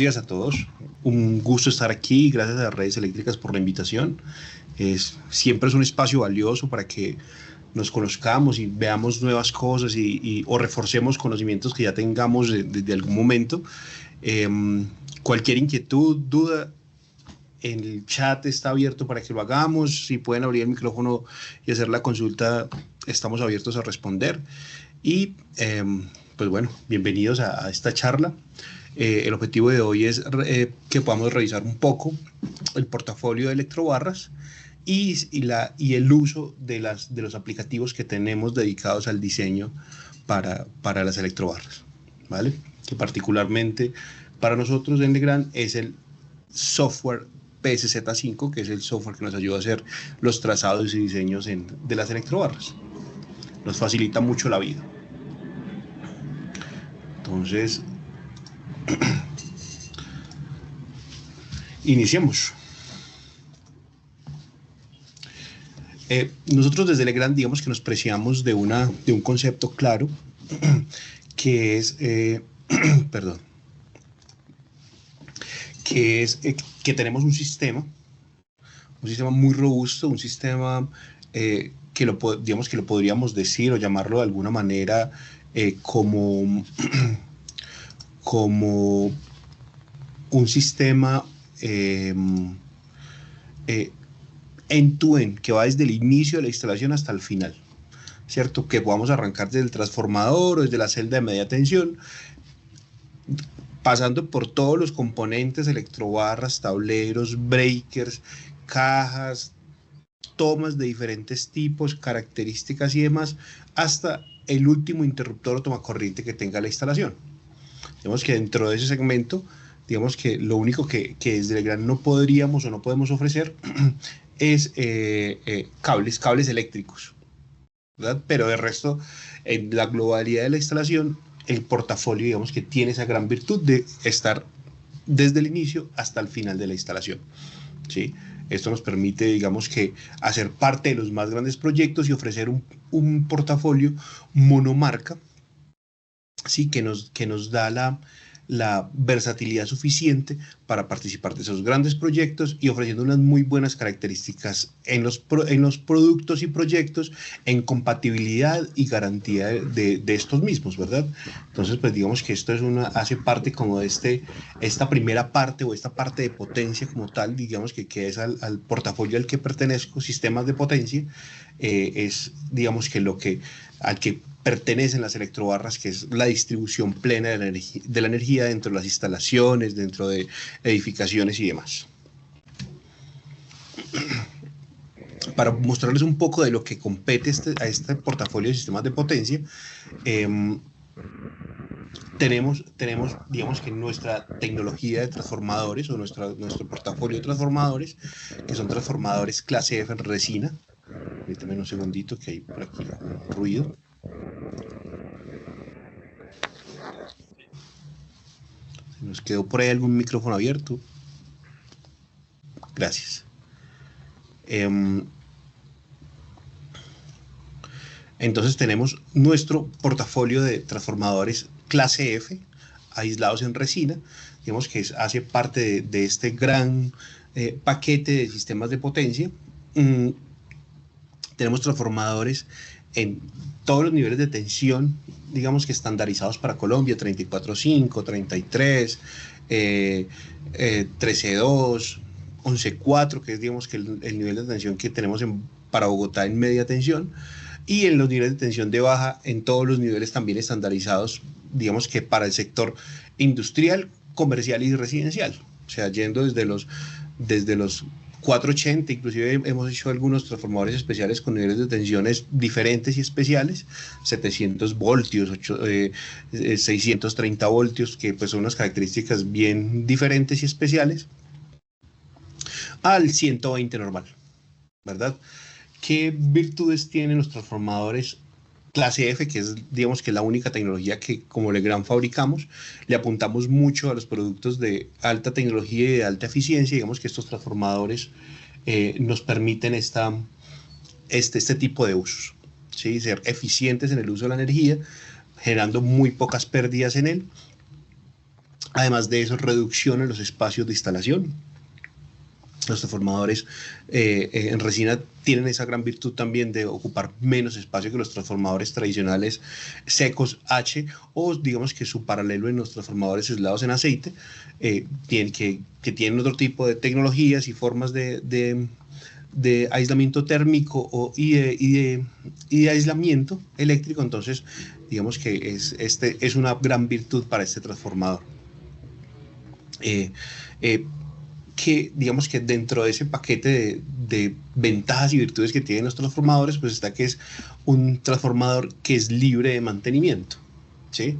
días a todos. Un gusto estar aquí. Gracias a Redes Eléctricas por la invitación. Siempre es un espacio valioso para que nos conozcamos y veamos nuevas cosas o reforcemos conocimientos que ya tengamos desde algún momento. Cualquier inquietud, duda, el chat está abierto para que lo hagamos. Si pueden abrir el micrófono y hacer la consulta, estamos abiertos a responder. Y pues bueno, bienvenidos a esta charla. El objetivo de hoy es que podamos revisar un poco el portafolio de electrobarras y el uso de los aplicativos que tenemos dedicados al diseño para las electrobarras, ¿vale? Que particularmente para nosotros en Legrand es el software PSZ5, que es el software que nos ayuda a hacer los trazados y diseños de las electrobarras. Nos facilita mucho la vida. Entonces, iniciemos. Nosotros desde Legrand, digamos que nos preciamos de un concepto claro, que es, que tenemos un sistema muy robusto, un sistema digamos que lo podríamos decir o llamarlo de alguna manera como un sistema end-to-end, que va desde el inicio de la instalación hasta el final, ¿cierto? Que podamos arrancar desde el transformador o desde la celda de media tensión, pasando por todos los componentes, electrobarras, tableros, breakers, cajas, tomas de diferentes tipos, características y demás, hasta el último interruptor o tomacorriente que tenga la instalación. Digamos que dentro de ese segmento, digamos que lo único que desde Legrand no podríamos o no podemos ofrecer es cables eléctricos, ¿verdad? Pero de resto, en la globalidad de la instalación, el portafolio, digamos que tiene esa gran virtud de estar desde el inicio hasta el final de la instalación, ¿sí? Esto nos permite, digamos que, hacer parte de los más grandes proyectos y ofrecer un portafolio monomarca, ¿sí? Que nos da la versatilidad suficiente para participar de esos grandes proyectos y ofreciendo unas muy buenas características en los productos y proyectos, en compatibilidad y garantía de estos mismos, ¿verdad? Entonces, pues digamos que esto hace parte como de esta primera parte o esta parte de potencia como tal, digamos que es al portafolio al que pertenezco, sistemas de potencia, es digamos que al que pertenecen las electrobarras, que es la distribución plena de la energía dentro de las instalaciones, dentro de edificaciones y demás. Para mostrarles un poco de lo que compete a este portafolio de sistemas de potencia, tenemos, digamos que nuestra tecnología de transformadores o nuestro portafolio de transformadores, que son transformadores clase F en resina. Permítanme un segundito que hay por aquí un ruido. Nos quedó por ahí algún micrófono abierto. Gracias. Entonces tenemos nuestro portafolio de transformadores clase F, aislados en resina, digamos que hace parte de este gran paquete de sistemas de potencia. Tenemos transformadores en todos los niveles de tensión, digamos que estandarizados para Colombia, 34.5, 33, 13.2, 11.4, que es digamos que el nivel de tensión que tenemos para Bogotá en media tensión, y en los niveles de tensión de baja, en todos los niveles también estandarizados, digamos que para el sector industrial, comercial y residencial, o sea, yendo desde los 480, inclusive hemos hecho algunos transformadores especiales con niveles de tensiones diferentes y especiales, 700 voltios, 630 voltios, que pues son unas características bien diferentes y especiales, al 120 normal, ¿verdad? ¿Qué virtudes tienen los transformadores clase F, que es, digamos que la única tecnología que como Legrand fabricamos? Le apuntamos mucho a los productos de alta tecnología y de alta eficiencia. Digamos que estos transformadores nos permiten este tipo de usos, ¿sí? Ser eficientes en el uso de la energía, generando muy pocas pérdidas en él, Además de eso, reducción en los espacios de instalación. Los transformadores en resina tienen esa gran virtud también de ocupar menos espacio que los transformadores tradicionales secos H, o digamos que su paralelo en los transformadores aislados en aceite, que tienen otro tipo de tecnologías y formas de aislamiento térmico y de aislamiento eléctrico. Entonces, digamos que es una gran virtud para este transformador. Que digamos que dentro de ese paquete de ventajas y virtudes que tienen los transformadores, pues está que es un transformador que es libre de mantenimiento, ¿sí?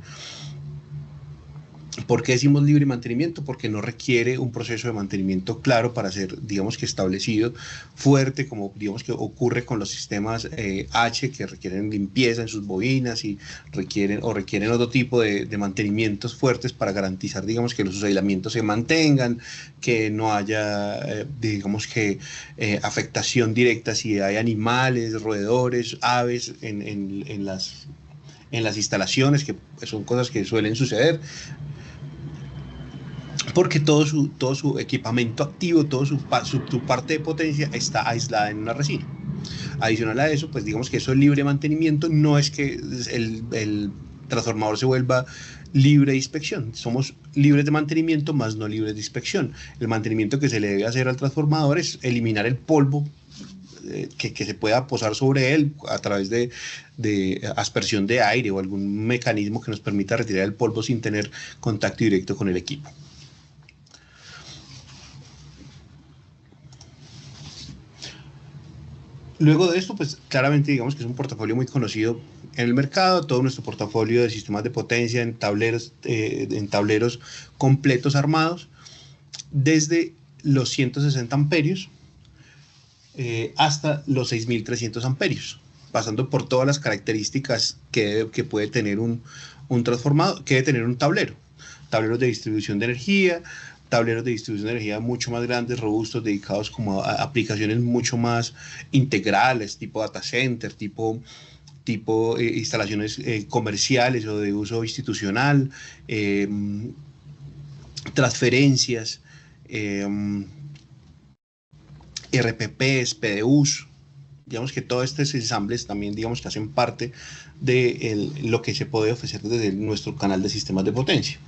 ¿Por qué decimos libre mantenimiento? Porque no requiere un proceso de mantenimiento claro para ser, digamos que establecido, fuerte, como digamos que ocurre con los sistemas H, que requieren limpieza en sus bobinas y requieren otro tipo de mantenimientos fuertes para garantizar, digamos, que los aislamientos se mantengan, que no haya, digamos que, afectación directa si hay animales, roedores, aves en las instalaciones, que son cosas que suelen suceder, porque todo su equipamiento activo, toda su parte de potencia está aislada en una resina. Adicional a eso, pues digamos que eso es libre mantenimiento, no es que el transformador se vuelva libre de inspección. Somos libres de mantenimiento, más no libres de inspección. El mantenimiento que se le debe hacer al transformador es eliminar el polvo que se pueda posar sobre él a través de aspersión de aire o algún mecanismo que nos permita retirar el polvo sin tener contacto directo con el equipo. Luego de esto, pues claramente digamos que es un portafolio muy conocido en el mercado. Todo nuestro portafolio de sistemas de potencia en tableros completos armados, desde los 160 amperios hasta los 6300 amperios, pasando por todas las características que puede tener un transformador, que debe tener un tablero. Tableros de distribución de energía, tableros de distribución de energía mucho más grandes, robustos, dedicados como a aplicaciones mucho más integrales, tipo data center, tipo instalaciones comerciales o de uso institucional, transferencias, RPPs, PDUs. Digamos que todos estos ensambles también, digamos que hacen parte de lo que se puede ofrecer desde nuestro canal de sistemas de potencia.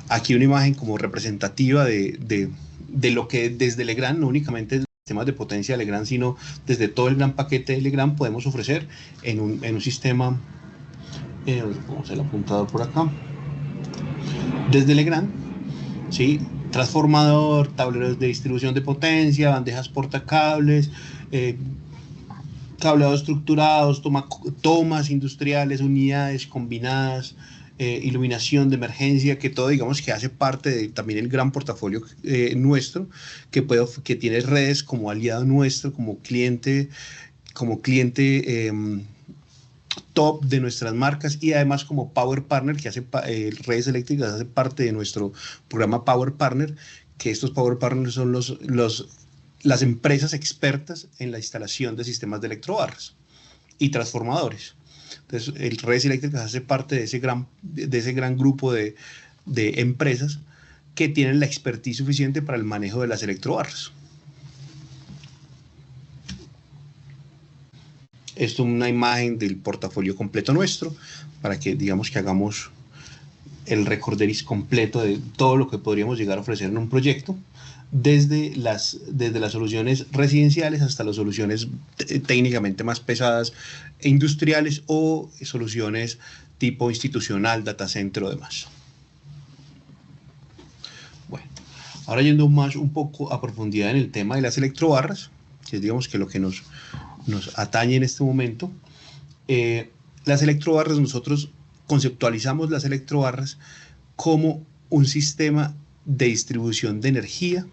Aquí una imagen como representativa de lo que desde Legrand, no únicamente desde sistemas de potencia de Legrand, sino desde todo el gran paquete de Legrand podemos ofrecer en un sistema, vamos al apuntador por acá, desde Legrand, ¿sí? Transformador, tableros de distribución de potencia, bandejas portacables, cableados estructurados, tomas industriales, unidades combinadas, iluminación de emergencia, que todo digamos que hace parte de también el gran portafolio nuestro, que tiene redes como aliado nuestro, como cliente top de nuestras marcas, y además como Power Partner, que hace redes eléctricas, hace parte de nuestro programa Power Partner, que estos Power Partners son las empresas expertas en la instalación de sistemas de electrobarras y transformadores. Entonces, el redes eléctricas hace parte de ese gran grupo de empresas que tienen la expertise suficiente para el manejo de las electrobarras. Esto es una imagen del portafolio completo nuestro, para que digamos que hagamos el recorderis completo de todo lo que podríamos llegar a ofrecer en un proyecto, desde las soluciones residenciales hasta las soluciones técnicamente más pesadas e industriales, o soluciones tipo institucional, data center o demás. Bueno, ahora yendo un poco a profundidad en el tema de las electrobarras, que es digamos que lo que nos atañe en este momento. Las electrobarras, nosotros conceptualizamos las electrobarras como un sistema de distribución de energía.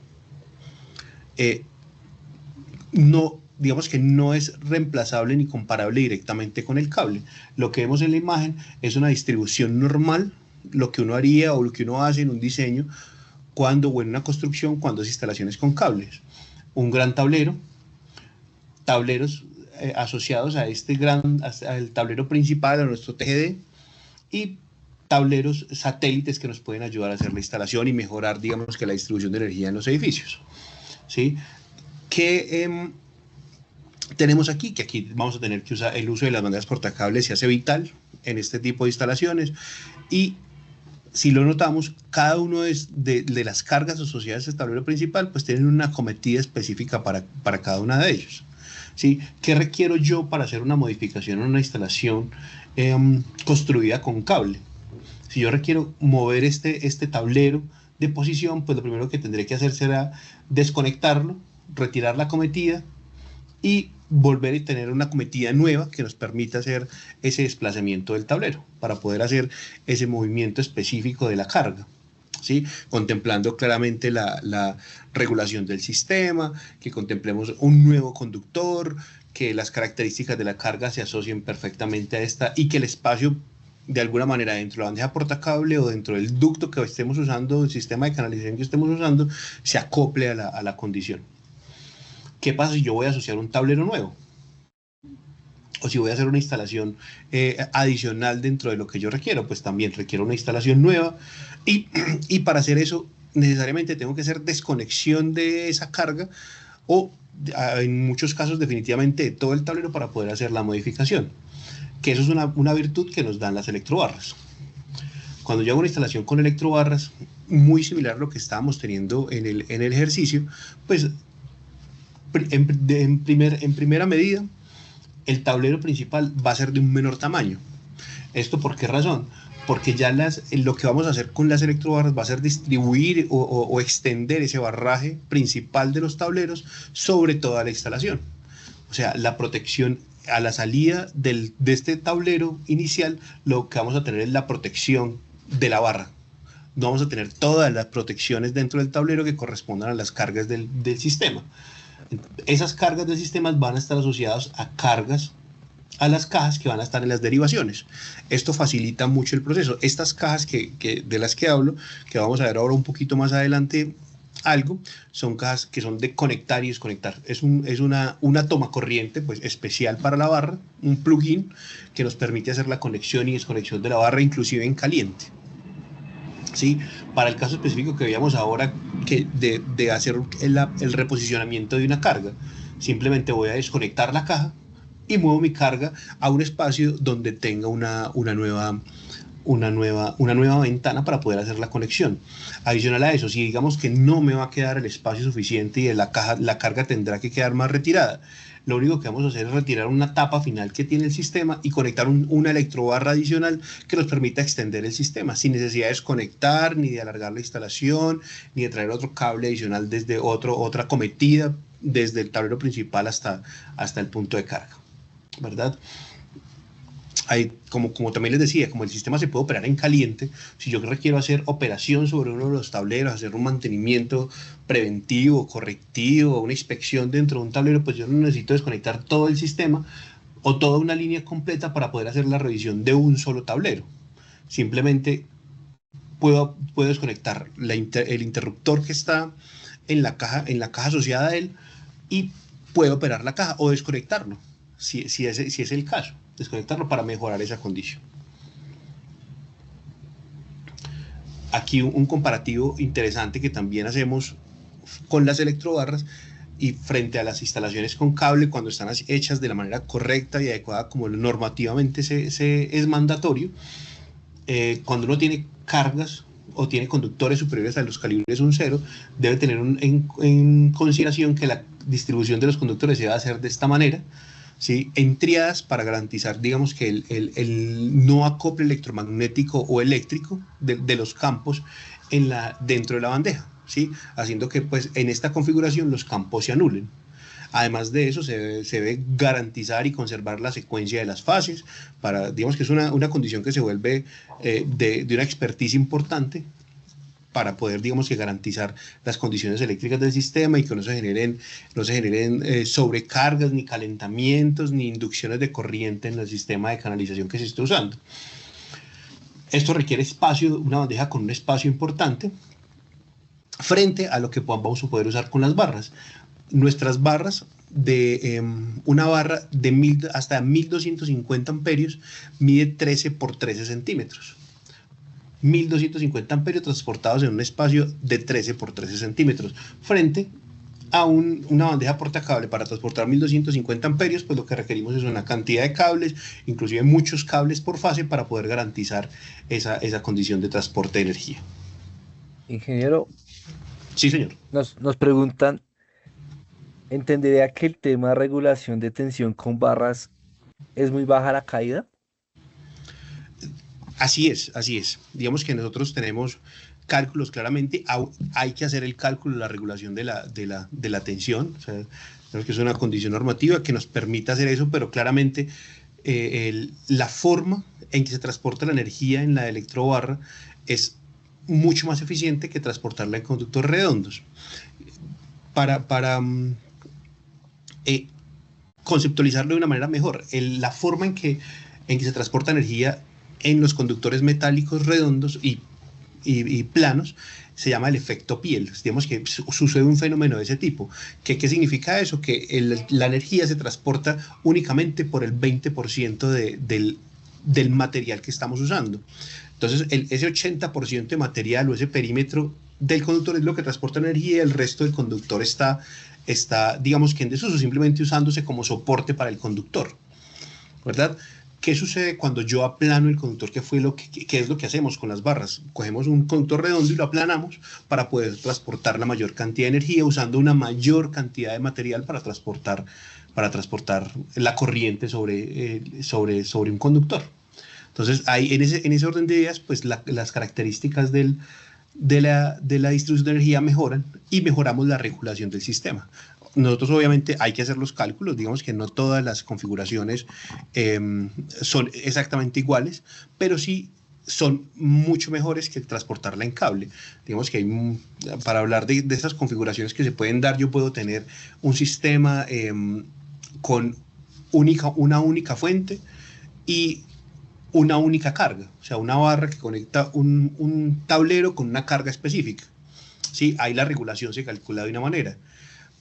Digamos que no es reemplazable ni comparable directamente con el cable. Lo que vemos en la imagen es una distribución normal, lo que uno haría o lo que uno hace en un diseño o en una construcción, cuando es instalaciones con cables. Un gran tablero, tableros asociados a al tablero principal, a nuestro TGD, y tableros satélites que nos pueden ayudar a hacer la instalación y mejorar, digamos, que la distribución de energía en los edificios, ¿sí? ¿Qué tenemos aquí? Que aquí vamos a tener que usar el uso de las banderas portacables, se hace vital en este tipo de instalaciones, y si lo notamos, cada uno de las cargas asociadas al tablero principal pues tienen una acometida específica para cada una de ellos, ¿sí? ¿Qué requiero yo para hacer una modificación en una instalación construida con cable? Si yo requiero mover este tablero de posición, pues lo primero que tendré que hacer será desconectarlo, retirar la acometida y volver a tener una acometida nueva que nos permita hacer ese desplazamiento del tablero para poder hacer ese movimiento específico de la carga, ¿sí? Contemplando claramente la regulación del sistema, que contemplemos un nuevo conductor, que las características de la carga se asocien perfectamente a esta y que el espacio de alguna manera dentro de la bandeja portacable o dentro del ducto que estemos usando, el sistema de canalización que estemos usando, se acople a la condición. ¿Qué pasa si yo voy a asociar un tablero nuevo? O si voy a hacer una instalación adicional dentro de lo que yo requiero, pues también requiero una instalación nueva y para hacer eso necesariamente tengo que hacer desconexión de esa carga o en muchos casos definitivamente de todo el tablero para poder hacer la modificación, que eso es una virtud que nos dan las electrobarras. Cuando yo hago una instalación con electrobarras, muy similar a lo que estábamos teniendo en el ejercicio, pues en primera medida, el tablero principal va a ser de un menor tamaño. ¿Esto por qué razón? Porque ya lo que vamos a hacer con las electrobarras va a ser distribuir o extender ese barraje principal de los tableros sobre toda la instalación. O sea, la protección a la salida de este tablero inicial, lo que vamos a tener es la protección de la barra. No vamos a tener todas las protecciones dentro del tablero que correspondan a las cargas del sistema. Esas cargas del sistema van a estar asociadas a cargas a las cajas que van a estar en las derivaciones. Esto facilita mucho el proceso. Estas cajas de las que hablo, que vamos a ver ahora un poquito más adelante algo, son cajas que son de conectar y desconectar. Es una toma corriente pues, especial para la barra, un plugin que nos permite hacer la conexión y desconexión de la barra inclusive en caliente. ¿Sí? Para el caso específico que veíamos ahora, que de hacer el reposicionamiento de una carga, simplemente voy a desconectar la caja y muevo mi carga a un espacio donde tenga una nueva ventana para poder hacer la conexión. Adicional a eso, si digamos que no me va a quedar el espacio suficiente y la carga tendrá que quedar más retirada, lo único que vamos a hacer es retirar una tapa final que tiene el sistema y conectar una electrobarra adicional que nos permita extender el sistema sin necesidad de desconectar, ni de alargar la instalación, ni de traer otro cable adicional desde otra cometida desde el tablero principal hasta el punto de carga, ¿verdad? Como también les decía, como el sistema se puede operar en caliente, si yo requiero hacer operación sobre uno de los tableros, hacer un mantenimiento preventivo, correctivo, una inspección dentro de un tablero, pues yo no necesito desconectar todo el sistema o toda una línea completa para poder hacer la revisión de un solo tablero. Simplemente puedo desconectar el interruptor que está en la caja asociada a él y puedo operar la caja o desconectarlo, si es el caso. Desconectarlo para mejorar esa condición. Aquí un comparativo interesante que también hacemos con las electrobarras y frente a las instalaciones con cable cuando están hechas de la manera correcta y adecuada como normativamente es mandatorio. Cuando uno tiene cargas o tiene conductores superiores a los calibres 1.0, debe tener en consideración que la distribución de los conductores se va a hacer de esta manera, ¿sí? En triadas para garantizar, digamos, que el no acople electromagnético o eléctrico de los campos dentro de la bandeja, ¿sí? Haciendo que pues, en esta configuración los campos se anulen. Además de eso, se debe garantizar y conservar la secuencia de las fases, digamos que es una condición que se vuelve de una experticia importante para poder, digamos, que garantizar las condiciones eléctricas del sistema y que no se generen sobrecargas, ni calentamientos, ni inducciones de corriente en el sistema de canalización que se esté usando. Esto requiere espacio, una bandeja con un espacio importante frente a lo que vamos a poder usar con las barras. Nuestras barras, una barra hasta 1250 amperios, mide 13 por 13 centímetros. 1250 amperios transportados en un espacio de 13 por 13 centímetros, frente a una bandeja portacable. Para transportar 1250 amperios, pues lo que requerimos es una cantidad de cables, inclusive muchos cables por fase, para poder garantizar esa condición de transporte de energía. Ingeniero, Sí, señor. nos preguntan, ¿entendería que el tema de regulación de tensión con barras es muy baja la caída? Así es, así es. Digamos que nosotros tenemos cálculos claramente, hay que hacer el cálculo de la regulación de la tensión, o sea, que es una condición normativa que nos permite hacer eso, pero claramente la forma en que se transporta la energía en la electrobarra es mucho más eficiente que transportarla en conductos redondos. Para conceptualizarlo de una manera mejor, la forma en que se transporta energía en los conductores metálicos redondos y planos se llama el efecto piel. Digamos que sucede un fenómeno de ese tipo. ¿Qué significa eso? Que la energía se transporta únicamente por el 20% del material que estamos usando. Entonces, ese 80% de material o ese perímetro del conductor es lo que transporta energía y el resto del conductor está digamos que en desuso, simplemente usándose como soporte para el conductor, ¿verdad? ¿Qué sucede cuando yo aplano el conductor? ¿Qué es lo que hacemos con las barras? Cogemos un conductor redondo y lo aplanamos para poder transportar la mayor cantidad de energía usando una mayor cantidad de material para transportar la corriente sobre un conductor. Entonces, en ese orden de ideas, pues las características de la distribución de energía mejoran y mejoramos la regulación del sistema. Nosotros obviamente hay que hacer los cálculos, digamos que no todas las configuraciones son exactamente iguales, pero sí son mucho mejores que transportarla en cable. Digamos que para hablar de esas configuraciones que se pueden dar, yo puedo tener un sistema con una única fuente y una única carga, o sea, una barra que conecta un tablero con una carga específica. ¿Sí? Ahí la regulación se calcula de una manera,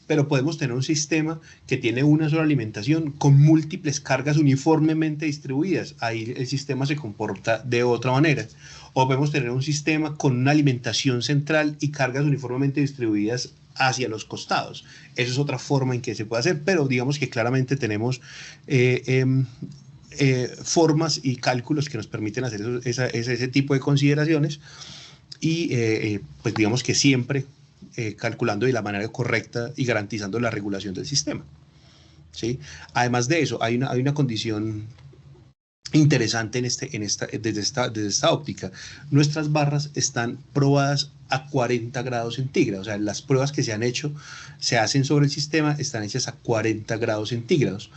pero podemos tener un sistema que tiene una sola alimentación con múltiples cargas uniformemente distribuidas. Ahí el sistema se comporta de otra manera. O podemos tener un sistema con una alimentación central y cargas uniformemente distribuidas hacia los costados. Eso es otra forma en que se puede hacer, pero digamos que claramente tenemos formas y cálculos que nos permiten hacer ese tipo de consideraciones y pues digamos que siempre calculando de la manera correcta y garantizando la regulación del sistema. ¿Sí? Además de eso, hay una condición interesante desde esta óptica. Nuestras barras están probadas a 40 grados centígrados, o sea, las pruebas que se hacen sobre el sistema están hechas a 40 grados centígrados.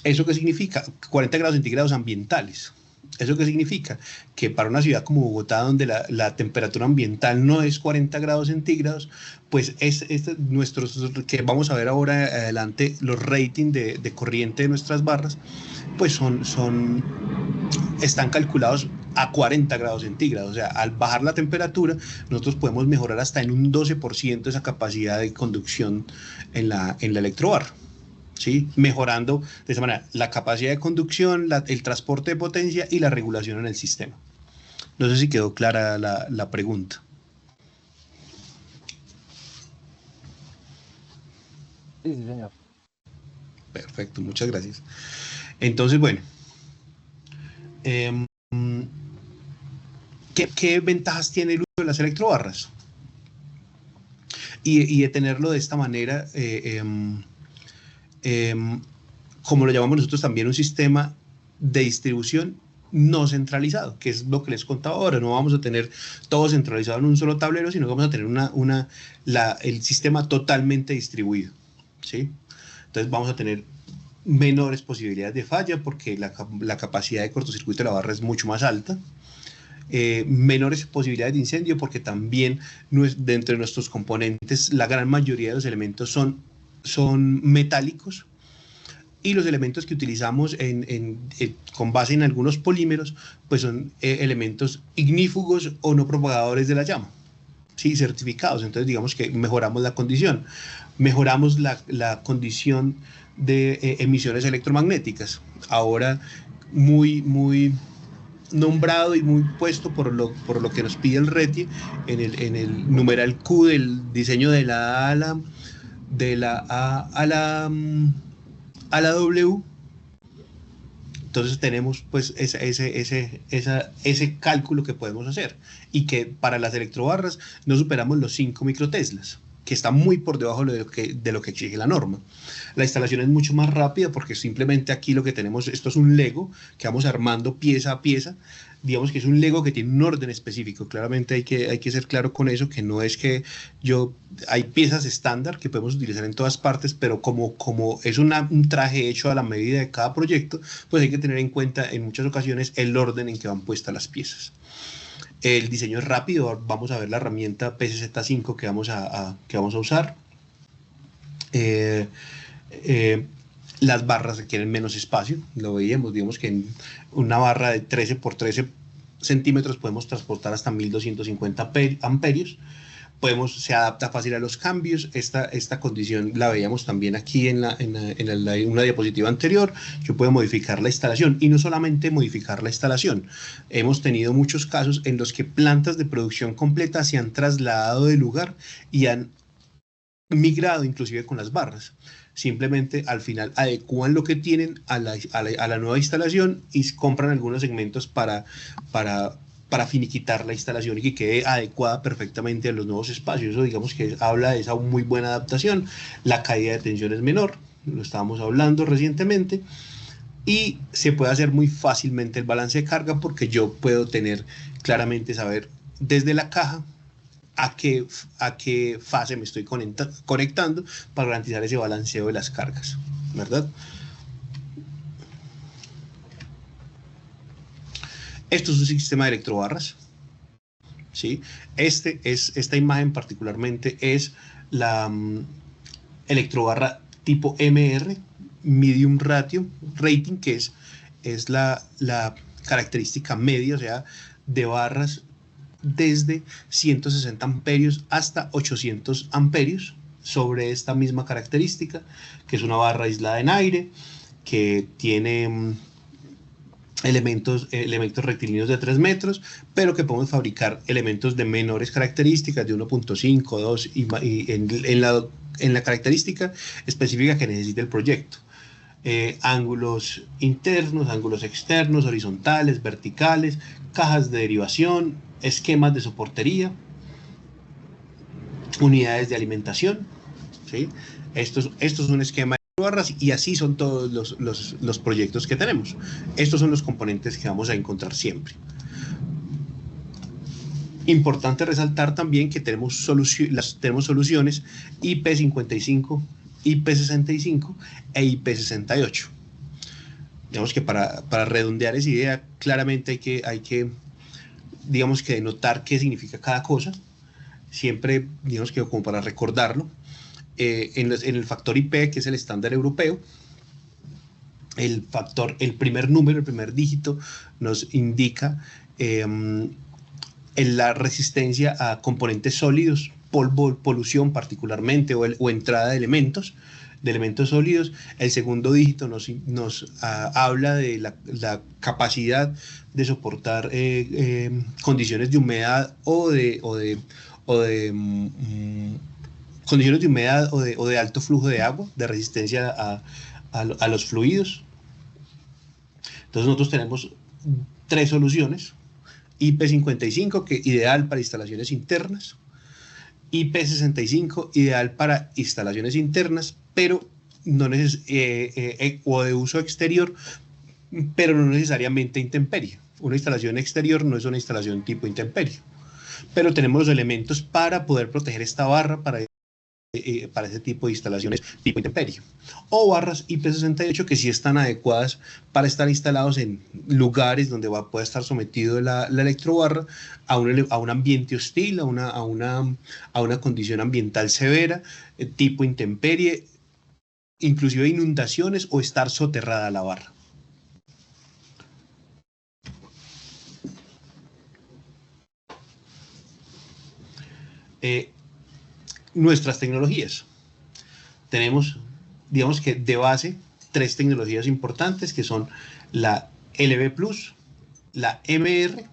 ¿Eso qué significa? 40 grados centígrados ambientales. ¿Eso qué significa? Que para una ciudad como Bogotá, donde la temperatura ambiental no es 40 grados centígrados, pues que vamos a ver ahora adelante, los ratings de corriente de nuestras barras, pues están calculados a 40 grados centígrados. O sea, al bajar la temperatura, nosotros podemos mejorar hasta en un 12% esa capacidad de conducción en la electrobarra. ¿Sí? Mejorando de esa manera la capacidad de conducción, el transporte de potencia y la regulación en el sistema. No sé si quedó clara la pregunta. Sí, sí, señor. Perfecto, muchas gracias. Entonces, bueno, ¿qué ventajas tiene el uso de las electrobarras? Y de tenerlo de esta manera, como lo llamamos nosotros también, un sistema de distribución no centralizado, que es lo que les contaba ahora. No vamos a tener todo centralizado en un solo tablero, sino que vamos a tener el sistema totalmente distribuido, ¿sí? Entonces vamos a tener menores posibilidades de falla porque la capacidad de cortocircuito de la barra es mucho más alta. Menores posibilidades de incendio porque también dentro de nuestros componentes la gran mayoría de los elementos son metálicos y los elementos que utilizamos con base en algunos polímeros pues son elementos ignífugos o no propagadores de la llama, ¿sí? Certificados. Entonces digamos que mejoramos la condición, mejoramos la condición de emisiones electromagnéticas. Ahora muy nombrado y muy puesto por lo que nos pide el RETI en el numeral Q del diseño de la A a la W. Entonces tenemos pues ese cálculo que podemos hacer y que para las electrobarras no superamos los 5 microteslas, que está muy por debajo de lo que exige la norma. La instalación es mucho más rápida porque simplemente aquí lo que tenemos, esto es un Lego que vamos armando pieza a pieza. Digamos que es un Lego que tiene un orden específico. Claramente hay que ser claro con eso, que no es que hay piezas estándar que podemos utilizar en todas partes, pero como es un traje hecho a la medida de cada proyecto, pues hay que tener en cuenta en muchas ocasiones el orden en que van puestas las piezas. El diseño es rápido, vamos a ver la herramienta PCZ5 que vamos a usar. Las barras requieren menos espacio, lo veíamos, digamos que en una barra de 13 por 13 centímetros podemos transportar hasta 1250 amperios. Se adapta fácil a los cambios. Esta condición la veíamos también aquí en una diapositiva anterior. Yo puedo modificar la instalación y no solamente modificar la instalación. Hemos tenido muchos casos en los que plantas de producción completa se han trasladado de lugar y han migrado inclusive con las barras. Simplemente al final adecúan lo que tienen a la nueva instalación y compran algunos segmentos para finiquitar la instalación y que quede adecuada perfectamente a los nuevos espacios. Eso digamos que habla de esa muy buena adaptación. La caída de tensión es menor, lo estábamos hablando recientemente, y se puede hacer muy fácilmente el balance de carga porque yo puedo claramente saber desde la caja a qué fase me estoy conectando para garantizar ese balanceo de las cargas, ¿verdad? Esto es un sistema de electrobarras, ¿sí? Esta imagen particularmente es la electrobarra tipo MR, Medium Rating, que es la característica media, o sea, de barras desde 160 amperios hasta 800 amperios sobre esta misma característica, que es una barra aislada en aire, que tiene elementos rectilíneos de 3 metros, pero que podemos fabricar elementos de menores características, de 1.5, 2, y en la característica específica que necesite el proyecto. Ángulos internos, ángulos externos, horizontales, verticales, cajas de derivación, esquemas de soportería, unidades de alimentación, ¿sí? Esto es un esquema de barras y así son todos los proyectos que tenemos. Estos son los componentes que vamos a encontrar siempre. Importante resaltar también que tenemos soluciones IP55, IP65 e IP68. Digamos que para redondear esa idea, claramente hay que digamos que denotar qué significa cada cosa, siempre, digamos que como para recordarlo. En el factor IP, que es el estándar europeo, el primer número, el primer dígito, nos indica la resistencia a componentes sólidos, polvo, polución particularmente, o entrada de elementos sólidos. El segundo dígito nos habla de la capacidad de soportar condiciones de humedad condiciones de humedad o de alto flujo de agua, de resistencia a los fluidos. Entonces nosotros tenemos 3 soluciones: IP55, que ideal para instalaciones internas; IP65, ideal para instalaciones internas, pero o de uso exterior, pero no necesariamente intemperie. Una instalación exterior no es una instalación tipo intemperie, pero tenemos los elementos para poder proteger esta barra para ese tipo de instalaciones tipo intemperie. O barras IP68 que sí están adecuadas para estar instalados en lugares donde pueda estar sometido la electrobarra a un ambiente hostil, a una condición ambiental severa, tipo intemperie, inclusive inundaciones o estar soterrada la barra. Nuestras tecnologías. Tenemos, digamos que de base, 3 tecnologías importantes, que son la LV+, la MR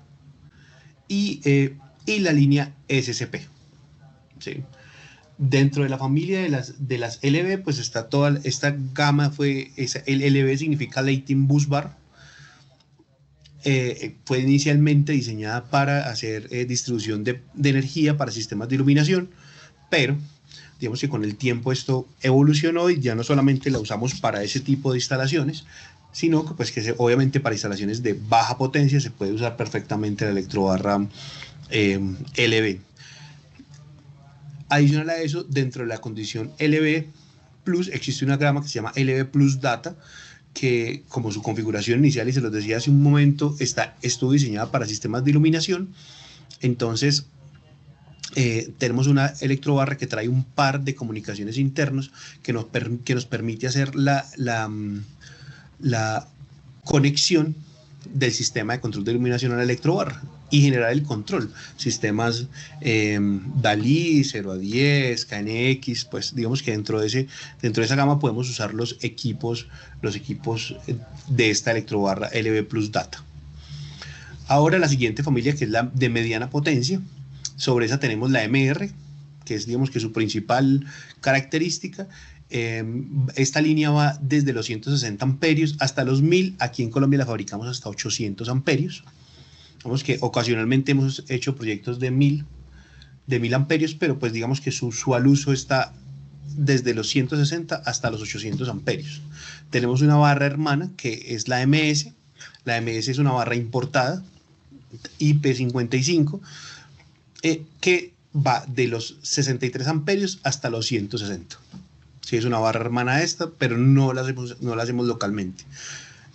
y la línea SCP. ¿Sí? Dentro de la familia de las LB, pues está toda esta gama, el LB significa Lighting Bus Bar, fue inicialmente diseñada para hacer distribución de energía para sistemas de iluminación, pero digamos que con el tiempo esto evolucionó y ya no solamente la usamos para ese tipo de instalaciones, sino que, pues, obviamente para instalaciones de baja potencia se puede usar perfectamente la electrobarra LB. Adicional a eso, dentro de la condición LB Plus existe una gama que se llama LB Plus Data, que como su configuración inicial, y se los decía hace un momento, estuvo diseñada para sistemas de iluminación. Entonces tenemos una electrobarra que trae un par de comunicaciones internos que nos permite hacer la conexión del sistema de control de iluminación a la electrobarra y generar el control. Sistemas DALI, 0 a 10, KNX, pues digamos que dentro de esa gama podemos usar los equipos de esta electrobarra LB Plus Data. Ahora la siguiente familia, que es la de mediana potencia, sobre esa tenemos la MR, que es, digamos, que su principal característica. Esta línea va desde los 160 amperios hasta los 1000. Aquí en Colombia la fabricamos hasta 800 amperios. Digamos que ocasionalmente hemos hecho proyectos de 1000 amperios, pero pues digamos que su usual uso está desde los 160 hasta los 800 amperios. Tenemos una barra hermana que es la MS. La MS es una barra importada, IP55, que va de los 63 amperios hasta los 160. Sí, es una barra hermana esta, pero no la hacemos localmente.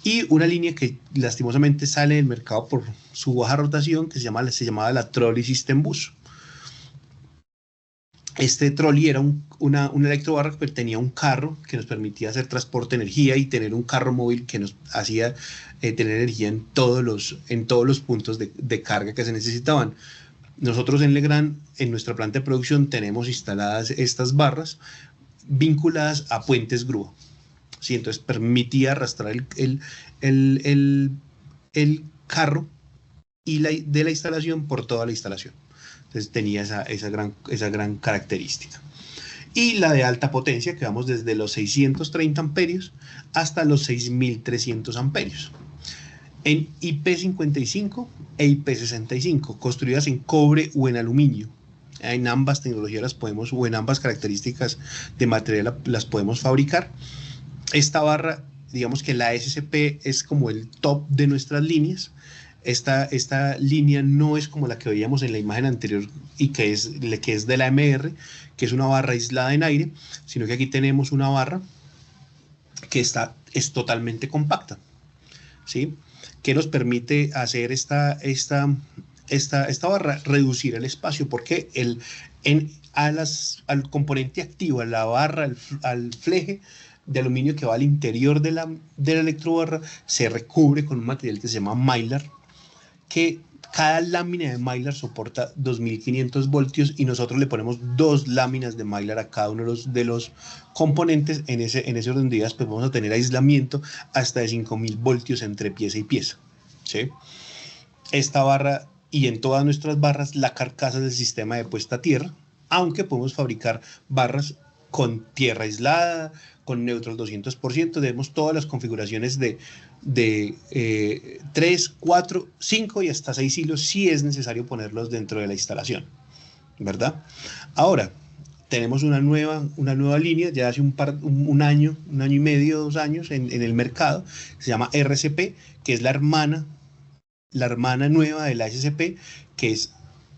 Y una línea que lastimosamente sale del mercado por su baja rotación, que se llamaba la Trolley System Bus. Este trolley era una electrobarra que tenía un carro que nos permitía hacer transporte de energía y tener un carro móvil que nos hacía tener energía en todos los puntos de carga que se necesitaban. Nosotros en Legrand, en nuestra planta de producción, tenemos instaladas estas barras vinculadas a puentes grúa. ¿Sí? Entonces permitía arrastrar el carro de la instalación por toda la instalación. Entonces tenía esa gran característica. Y la de alta potencia, que vamos desde los 630 amperios hasta los 6300 amperios. En IP55 e IP65, construidas en cobre o en aluminio. En ambas tecnologías o en ambas características de material las podemos fabricar. Esta barra, digamos que la SCP es como el top de nuestras líneas. Esta línea no es como la que veíamos en la imagen anterior y que es de la MR, que es una barra aislada en aire, sino que aquí tenemos una barra que es totalmente compacta, ¿sí? Que nos permite hacer esta barra, reducir el espacio, porque al componente activo, a la barra, al fleje de aluminio que va al interior de la electrobarra, se recubre con un material que se llama Mylar, que cada lámina de Mylar soporta 2500 voltios y nosotros le ponemos 2 láminas de Mylar a cada uno de los componentes. En ese orden de ideas, pues vamos a tener aislamiento hasta de 5000 voltios entre pieza y pieza, ¿sí? Esta barra, y en todas nuestras barras, la carcasa del sistema de puesta a tierra, aunque podemos fabricar barras con tierra aislada, con neutral 200%, tenemos todas las configuraciones de 3, 4, 5 y hasta 6 hilos si es necesario ponerlos dentro de la instalación, ¿verdad? Ahora, tenemos una nueva línea, ya hace un año y medio, 2 años en el mercado, se llama RCP, que es la hermana nueva de la SCP, que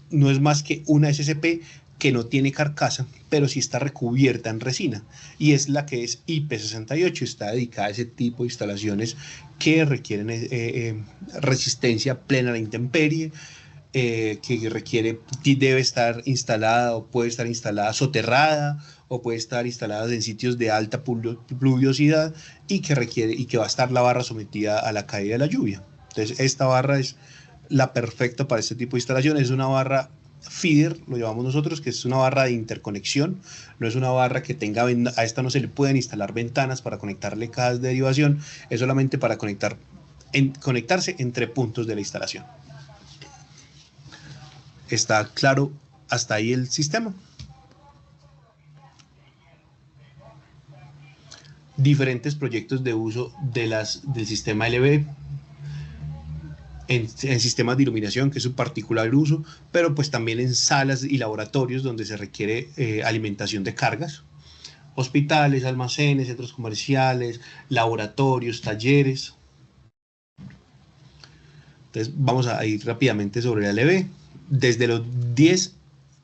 no es más que una SCP que no tiene carcasa, pero sí está recubierta en resina, y es la que es IP68, está dedicada a ese tipo de instalaciones que requieren resistencia plena a la intemperie, que debe estar instalada o puede estar instalada soterrada o puede estar instalada en sitios de alta pluviosidad y que va a estar la barra sometida a la caída de la lluvia. Entonces esta barra es la perfecta para este tipo de instalaciones. Es una barra feeder, lo llamamos nosotros, que es una barra de interconexión, no es una barra que tenga, a esta no se le pueden instalar ventanas para conectarle cajas de derivación, es solamente para conectar conectarse entre puntos de la instalación. ¿Está claro hasta ahí el sistema? Diferentes proyectos de uso del sistema LV en sistemas de iluminación, que es su particular uso, pero pues también en salas y laboratorios donde se requiere alimentación de cargas, hospitales, almacenes, centros comerciales, laboratorios, talleres. Entonces vamos a ir rápidamente sobre el LV, desde los 10,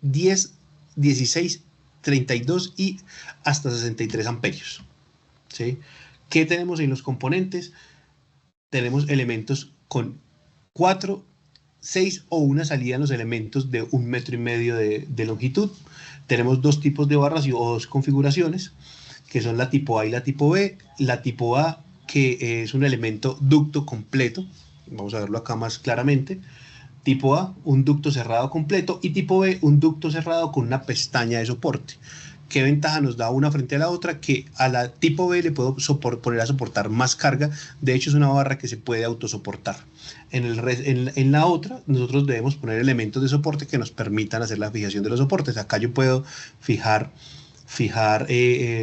16, 32 y hasta 63 amperios. ¿Sí? ¿Qué tenemos en los componentes? Tenemos elementos con 4, 6 o una salida en los elementos de 1,5 metros de longitud. Tenemos dos tipos de barras o dos configuraciones, que son la tipo A y la tipo B. La tipo A, que es un elemento ducto completo, vamos a verlo acá más claramente. Tipo A, un ducto cerrado completo, y tipo B, un ducto cerrado con una pestaña de soporte. ¿Qué ventaja nos da una frente a la otra? Que a la tipo B le puedo poner a soportar más carga. De hecho, es una barra que se puede autosoportar. En la otra, nosotros debemos poner elementos de soporte que nos permitan hacer la fijación de los soportes. Acá yo puedo fijar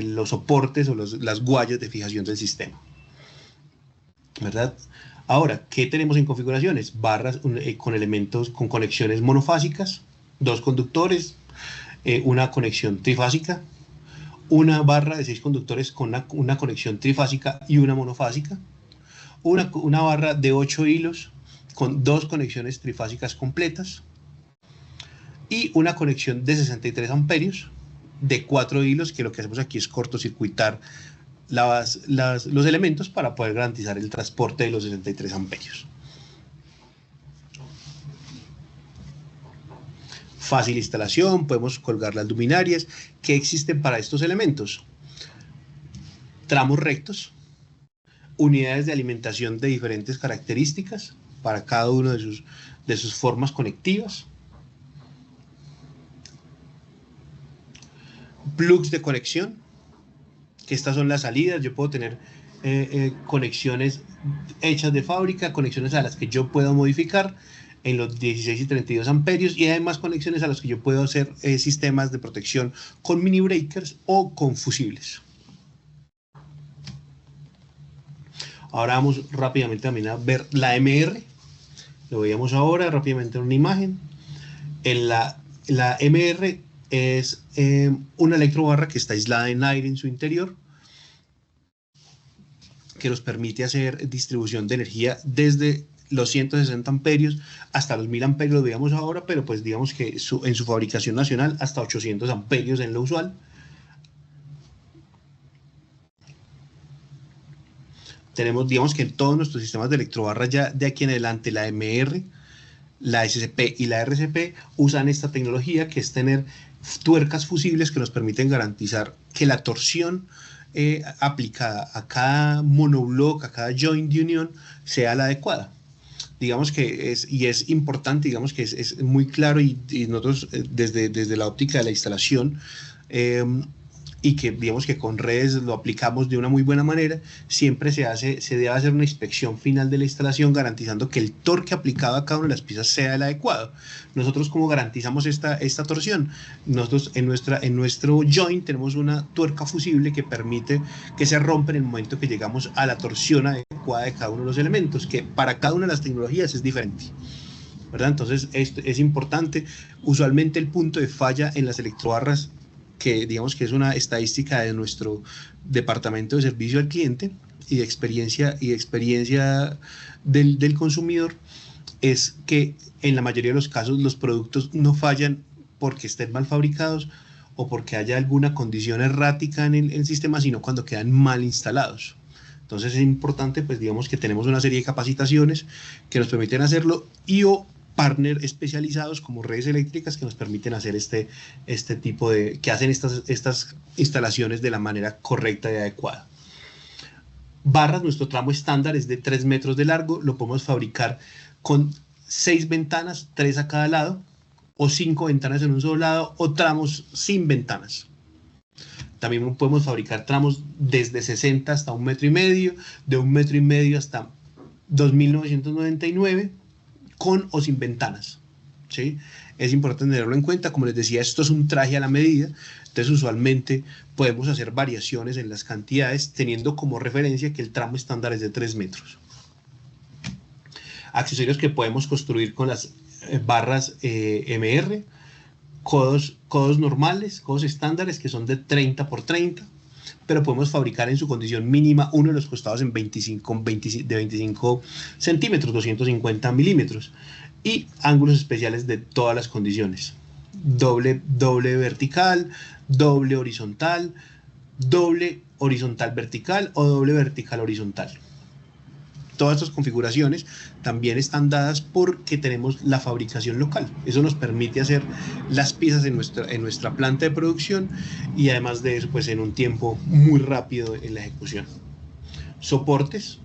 los soportes o las guayas de fijación del sistema, ¿verdad? Ahora, ¿qué tenemos en configuraciones? Barras con elementos, con conexiones monofásicas, dos conductores, una conexión trifásica, una barra de 6 conductores con una conexión trifásica y una monofásica, una barra de 8 hilos con 2 conexiones trifásicas completas y una conexión de 63 amperios de 4 hilos, que lo que hacemos aquí es cortocircuitar los elementos para poder garantizar el transporte de los 63 amperios. Fácil instalación, podemos colgar las luminarias. ¿Qué existen para estos elementos? Tramos rectos, unidades de alimentación de diferentes características para cada uno de sus formas conectivas, plugs de conexión, que estas son las salidas. Yo puedo tener conexiones hechas de fábrica, conexiones a las que yo puedo modificar en los 16 y 32 amperios, y además conexiones a las que yo puedo hacer sistemas de protección con mini breakers o con fusibles. Ahora vamos rápidamente también a ver la MR. Lo veíamos ahora rápidamente en una imagen. La MR es una electrobarra que está aislada en aire en su interior, que nos permite hacer distribución de energía desde los 160 amperios hasta los 1000 amperios, lo veíamos ahora, pero pues digamos que en su fabricación nacional hasta 800 amperios en lo usual. Tenemos, digamos que en todos nuestros sistemas de electrobarra ya de aquí en adelante, la MR, la SCP y la RCP usan esta tecnología, que es tener tuercas fusibles que nos permiten garantizar que la torsión aplicada a cada monoblock, a cada joint de unión, sea la adecuada. Digamos que es importante, digamos que es muy claro, y nosotros desde la óptica de la instalación, y que digamos que con redes lo aplicamos de una muy buena manera, siempre se debe hacer una inspección final de la instalación garantizando que el torque aplicado a cada una de las piezas sea el adecuado. Nosotros, ¿cómo garantizamos esta torsión? Nosotros en nuestro joint tenemos una tuerca fusible que permite que se rompa en el momento que llegamos a la torsión adecuada de cada uno de los elementos, que para cada una de las tecnologías es diferente, ¿verdad? Entonces esto es importante. Usualmente el punto de falla en las electrobarras, que digamos que es una estadística de nuestro departamento de servicio al cliente y de experiencia del consumidor, es que en la mayoría de los casos los productos no fallan porque estén mal fabricados o porque haya alguna condición errática en el sistema, sino cuando quedan mal instalados. Entonces es importante, pues digamos que tenemos una serie de capacitaciones que nos permiten hacerlo, y partner especializados como redes eléctricas que nos permiten hacer este tipo de, que hacen estas instalaciones de la manera correcta y adecuada. Barras, nuestro tramo estándar es de 3 metros de largo, lo podemos fabricar con 6 ventanas, 3 a cada lado, o 5 ventanas en un solo lado, o tramos sin ventanas. También podemos fabricar tramos desde 60 hasta 1,5 metros, de 1,5 metros hasta 2.999 con o sin ventanas, ¿sí? Es importante tenerlo en cuenta. Como les decía, esto es un traje a la medida, entonces usualmente podemos hacer variaciones en las cantidades teniendo como referencia que el tramo estándar es de 3 metros. Accesorios que podemos construir con las barras MR, codos normales, codos estándares que son de 30 por 30, pero podemos fabricar en su condición mínima uno de los costados en 25 centímetros, 250 milímetros, y ángulos especiales de todas las condiciones. Doble vertical, doble horizontal vertical o doble vertical horizontal. Todas estas configuraciones también están dadas porque tenemos la fabricación local. Eso nos permite hacer las piezas en nuestra planta de producción y además de eso, pues en un tiempo muy rápido en la ejecución. Soportes.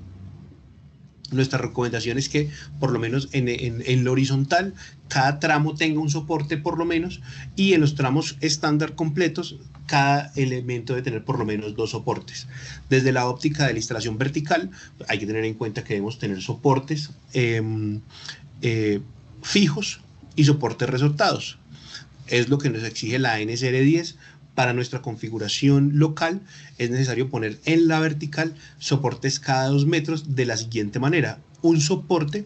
Nuestra recomendación es que por lo menos en lo horizontal cada tramo tenga un soporte por lo menos, y en los tramos estándar completos cada elemento debe tener por lo menos 2 soportes. Desde la óptica de la instalación vertical hay que tener en cuenta que debemos tener soportes fijos y soportes resortados. Es lo que nos exige la NSR 10. Para nuestra configuración local es necesario poner en la vertical soportes cada 2 metros de la siguiente manera: dos soportes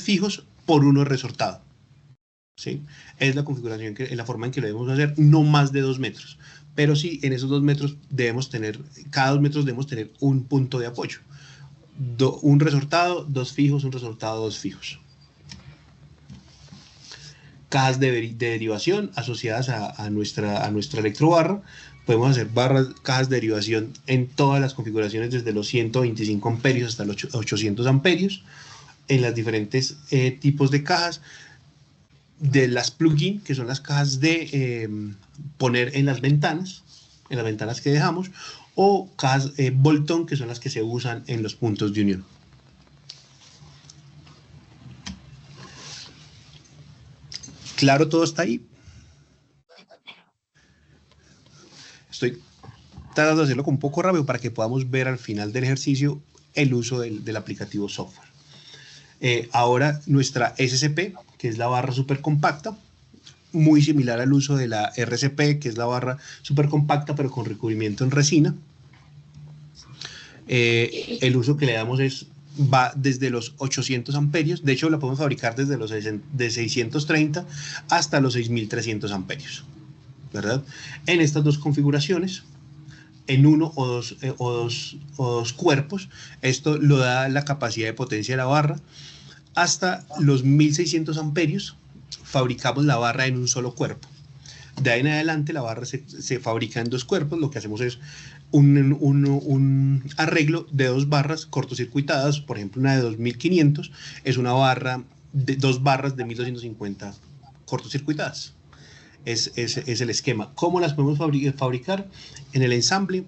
fijos por uno resortado, ¿sí? Es la configuración, es la forma en que lo debemos hacer, no más de 2 metros, pero sí en esos 2 metros debemos tener, cada 2 metros debemos tener un punto de apoyo, un resortado, 2 fijos, un resortado, 2 fijos. Cajas de derivación asociadas a nuestra electrobarra. Podemos hacer cajas de derivación en todas las configuraciones, desde los 125 amperios hasta los 800 amperios, en las diferentes tipos de cajas. De las plug-in, que son las cajas de poner en las ventanas que dejamos, o cajas bolt-on, que son las que se usan en los puntos de unión. Claro, todo está ahí. Estoy tratando de hacerlo con un poco rápido para que podamos ver al final del ejercicio el uso del aplicativo software. Ahora nuestra SCP, que es la barra super compacta, muy similar al uso de la RCP, que es la barra super compacta pero con recubrimiento en resina. El uso que le damos va desde los 800 amperios, de hecho la podemos fabricar desde los de 630 hasta los 6300 amperios, ¿verdad? En estas dos configuraciones, en uno o dos cuerpos. Esto lo da la capacidad de potencia de la barra. Hasta los 1600 amperios fabricamos la barra en un solo cuerpo. De ahí en adelante la barra se fabrica en 2 cuerpos. Lo que hacemos es un arreglo de 2 barras cortocircuitadas. Por ejemplo, una de 2500 es una barra de 2 barras de 1250 cortocircuitadas. Es el esquema. ¿Cómo las podemos fabricar? En el ensamble,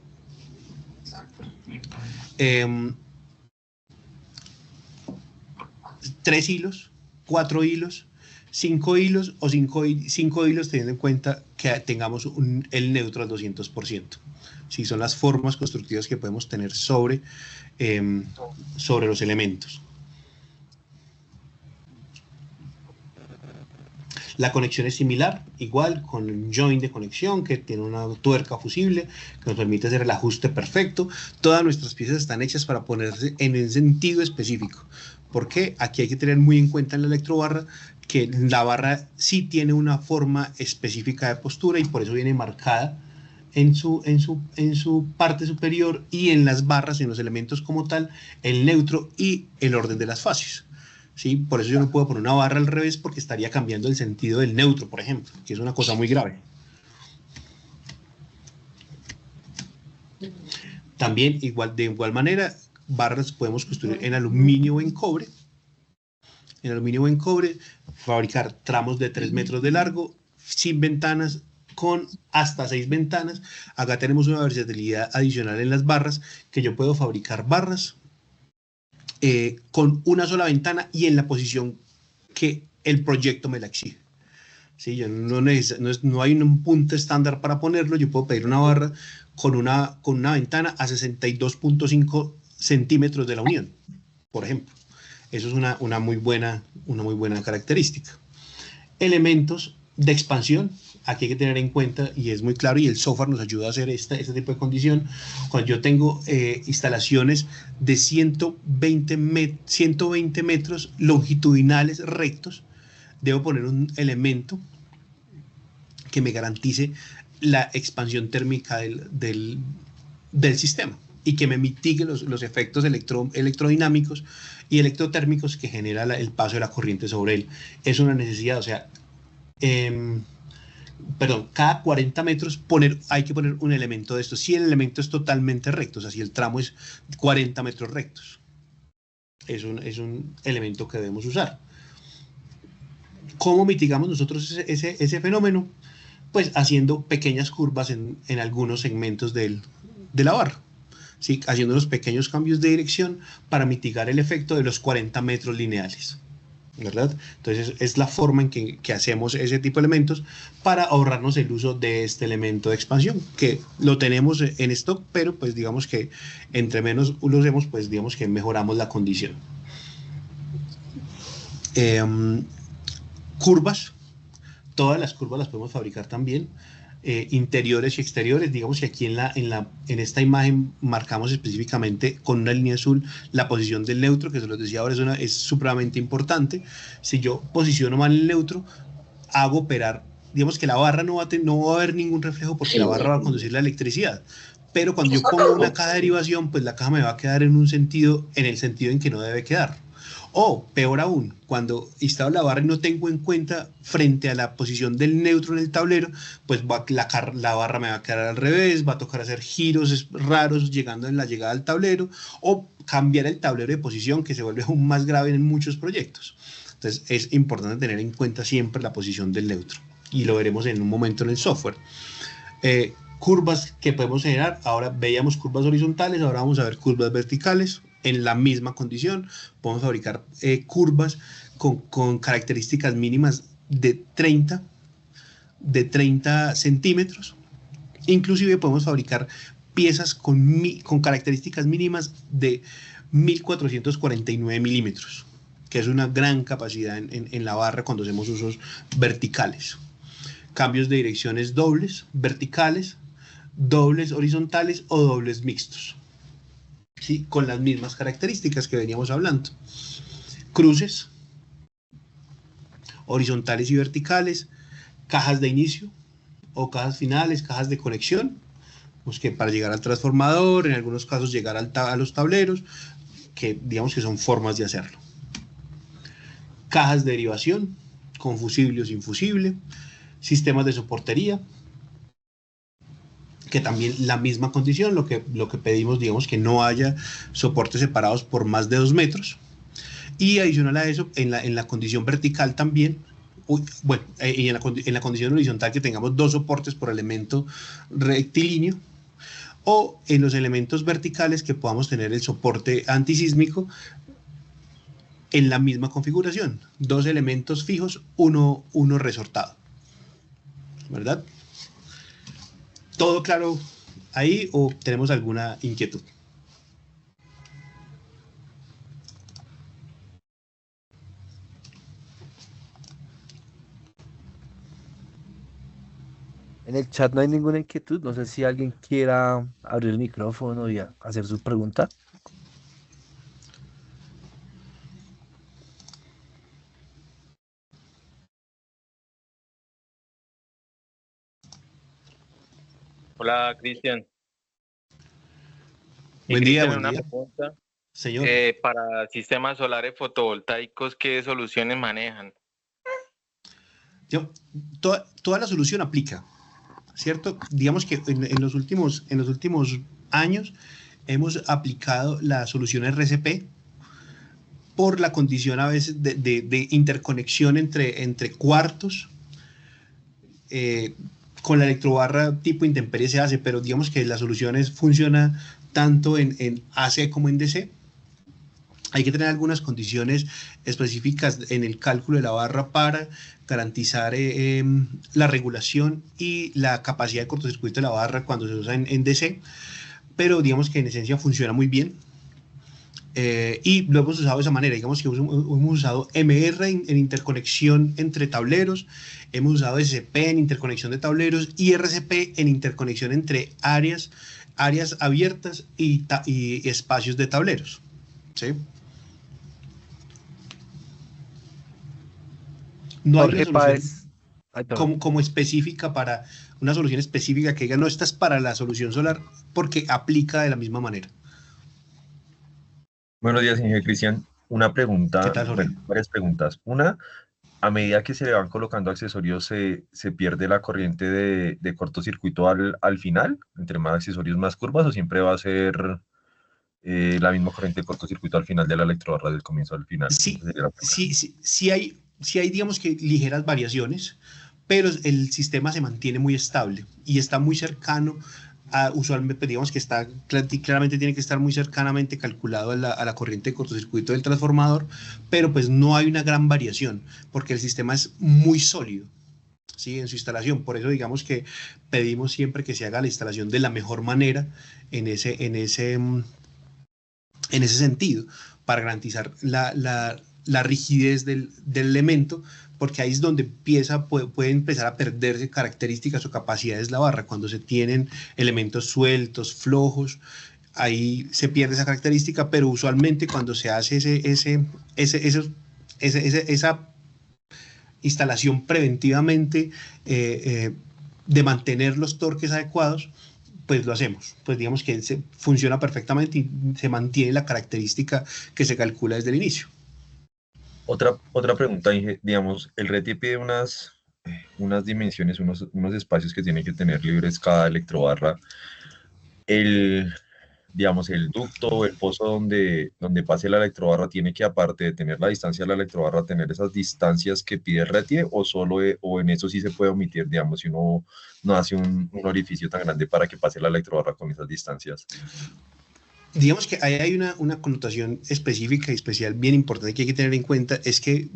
3 hilos, 4 hilos, 5 hilos o 5 hilos, teniendo en cuenta que tengamos el neutro al 200%. Sí, son las formas constructivas que podemos tener sobre los elementos. La conexión es similar, igual, con un joint de conexión que tiene una tuerca fusible que nos permite hacer el ajuste perfecto. Todas nuestras piezas están hechas para ponerse en el sentido específico, porque aquí hay que tener muy en cuenta en la electrobarra que la barra sí tiene una forma específica de postura y por eso viene marcada en su parte superior, y en las barras, en los elementos como tal, el neutro y el orden de las fases. ¿Sí? Por eso yo no puedo poner una barra al revés, porque estaría cambiando el sentido del neutro, por ejemplo, que es una cosa muy grave. También, de igual manera, barras podemos construir en aluminio o en cobre. En aluminio o en cobre, fabricar tramos de 3 metros de largo, sin ventanas, con hasta 6 ventanas. Acá tenemos una versatilidad adicional en las barras, que yo puedo fabricar barras con una sola ventana y en la posición que el proyecto me la exige. ¿sí? Yo no hay un punto estándar para ponerlo, yo puedo pedir una barra con una ventana a 62.5 centímetros de la unión, por ejemplo. Eso es una muy buena característica. Elementos de expansión, aquí hay que tener en cuenta, y es muy claro, y el software nos ayuda a hacer este tipo de condición. Cuando yo tengo instalaciones de 120 metros longitudinales rectos, debo poner un elemento que me garantice la expansión térmica del sistema y que me mitigue los efectos electrodinámicos y electrotérmicos que genera el paso de la corriente sobre él. Es una necesidad, o sea, cada 40 metros hay que poner un elemento de esto, si el elemento es totalmente recto, o sea, si el tramo es 40 metros rectos. Es un elemento que debemos usar. ¿Cómo mitigamos nosotros ese fenómeno? Pues haciendo pequeñas curvas en algunos segmentos de la barra, ¿sí? Haciendo los pequeños cambios de dirección para mitigar el efecto de los 40 metros lineales, ¿verdad? Entonces es la forma en que hacemos ese tipo de elementos para ahorrarnos el uso de este elemento de expansión, que lo tenemos en stock, pero pues digamos que entre menos lo usemos, pues digamos que mejoramos la condición. Curvas. Todas las curvas las podemos fabricar también, interiores y exteriores. Digamos que aquí en esta imagen marcamos específicamente con una línea azul la posición del neutro, que se los decía ahora, es supremamente importante. Si yo posiciono mal el neutro, hago operar, digamos que la barra no va a haber ningún reflejo porque la barra va a conducir la electricidad. Pero cuando yo pongo una caja de derivación, pues la caja me va a quedar en el sentido en que no debe quedar. O, peor aún, cuando instalo la barra y no tengo en cuenta frente a la posición del neutro en el tablero, pues la barra me va a quedar al revés, va a tocar hacer giros raros llegando en la llegada al tablero, o cambiar el tablero de posición, que se vuelve aún más grave en muchos proyectos. Entonces es importante tener en cuenta siempre la posición del neutro, y lo veremos en un momento en el software. Curvas que podemos generar, ahora veíamos curvas horizontales, ahora vamos a ver curvas verticales. En la misma condición podemos fabricar curvas con características mínimas de 30 centímetros. Inclusive podemos fabricar piezas con características mínimas de 1449 milímetros, que es una gran capacidad en la barra cuando hacemos usos verticales. Cambios de direcciones dobles, verticales, dobles horizontales o dobles mixtos, ¿sí? Con las mismas características que veníamos hablando. Cruces horizontales y verticales, cajas de inicio o cajas finales, cajas de conexión, pues que para llegar al transformador, en algunos casos llegar a los tableros, que digamos que son formas de hacerlo. Cajas de derivación, con fusible o sin fusible, sistemas de soportería, que también la misma condición, lo que pedimos, digamos, que no haya soportes separados por más de 2 metros. Y adicional a eso, en la condición vertical también, y en la condición horizontal, que tengamos 2 soportes por elemento rectilíneo, o en los elementos verticales que podamos tener el soporte antisísmico en la misma configuración, 2 elementos fijos, uno resortado, ¿verdad? ¿Todo claro ahí o tenemos alguna inquietud? En el chat no hay ninguna inquietud. No sé si alguien quiera abrir el micrófono y hacer su pregunta. Hola, Cristian. Buen día, Cristian, buen una día. pregunta. Señor. Para sistemas solares fotovoltaicos, ¿qué soluciones manejan? Toda la solución aplica, ¿cierto? Digamos que en los últimos años hemos aplicado la solución RCP por la condición a veces de interconexión entre cuartos. Con la electrobarra tipo intemperie se hace, pero digamos que la solución funciona tanto en AC como en DC. Hay que tener algunas condiciones específicas en el cálculo de la barra para garantizar la regulación y la capacidad de cortocircuito de la barra cuando se usa en DC, pero digamos que en esencia funciona muy bien. Y lo hemos usado de esa manera, digamos que hemos usado MR en interconexión entre tableros, hemos usado SCP en interconexión de tableros y RCP en interconexión entre áreas abiertas y espacios de tableros, ¿sí? No hay una Jorge solución Páez. Ay, perdón. como específica para una solución específica que diga, no, esta es para la solución solar porque aplica de la misma manera. Buenos días, señor Cristian. Una ¿Qué pregunta, tal, Jorge? bueno, varias preguntas. Una, a medida que se le van colocando accesorios, ¿se pierde la corriente de cortocircuito al final? Entre más accesorios, más curvas, o siempre va a ser la misma corriente de cortocircuito al final de la electrobarra del comienzo al final? Esa Sí, sería la primera. sí hay, digamos que ligeras variaciones, pero el sistema se mantiene muy estable y está muy cercano usualmente, digamos que está claramente tiene que estar muy cercanamente calculado a la corriente de cortocircuito del transformador, pero pues no hay una gran variación porque el sistema es muy sólido, ¿sí? En su instalación. Por eso digamos que pedimos siempre que se haga la instalación de la mejor manera en ese sentido, para garantizar la rigidez del elemento, porque ahí es donde puede empezar a perderse características o capacidades la barra, cuando se tienen elementos sueltos, flojos, ahí se pierde esa característica, pero usualmente cuando se hace esa instalación preventivamente de mantener los torques adecuados, pues lo hacemos. Pues digamos que funciona perfectamente y se mantiene la característica que se calcula desde el inicio. Otra pregunta, digamos, el RETI pide unas dimensiones, unos espacios que tiene que tener libres cada electrobarra. Digamos, el ducto o el pozo donde pase la electrobarra tiene que, aparte de tener la distancia de la electrobarra, tener esas distancias que pide RETIE, o en eso sí se puede omitir, digamos, si uno no hace un orificio tan grande para que pase la electrobarra con esas distancias. Digamos que ahí hay una connotación específica y especial bien importante que hay que tener en cuenta, es que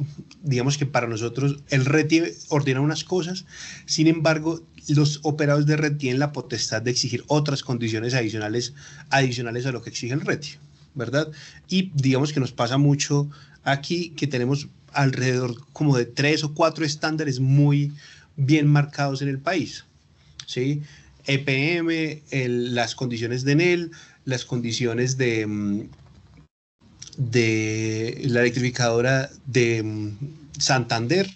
digamos que para nosotros el RETIE ordena unas cosas, sin embargo los operadores de red tienen la potestad de exigir otras condiciones adicionales a lo que exige el RETIE, ¿verdad? Y digamos que nos pasa mucho aquí que tenemos alrededor como de 3 o 4 estándares muy bien marcados en el país, ¿sí? EPM, las condiciones de NEL, las condiciones de la electrificadora de Santander,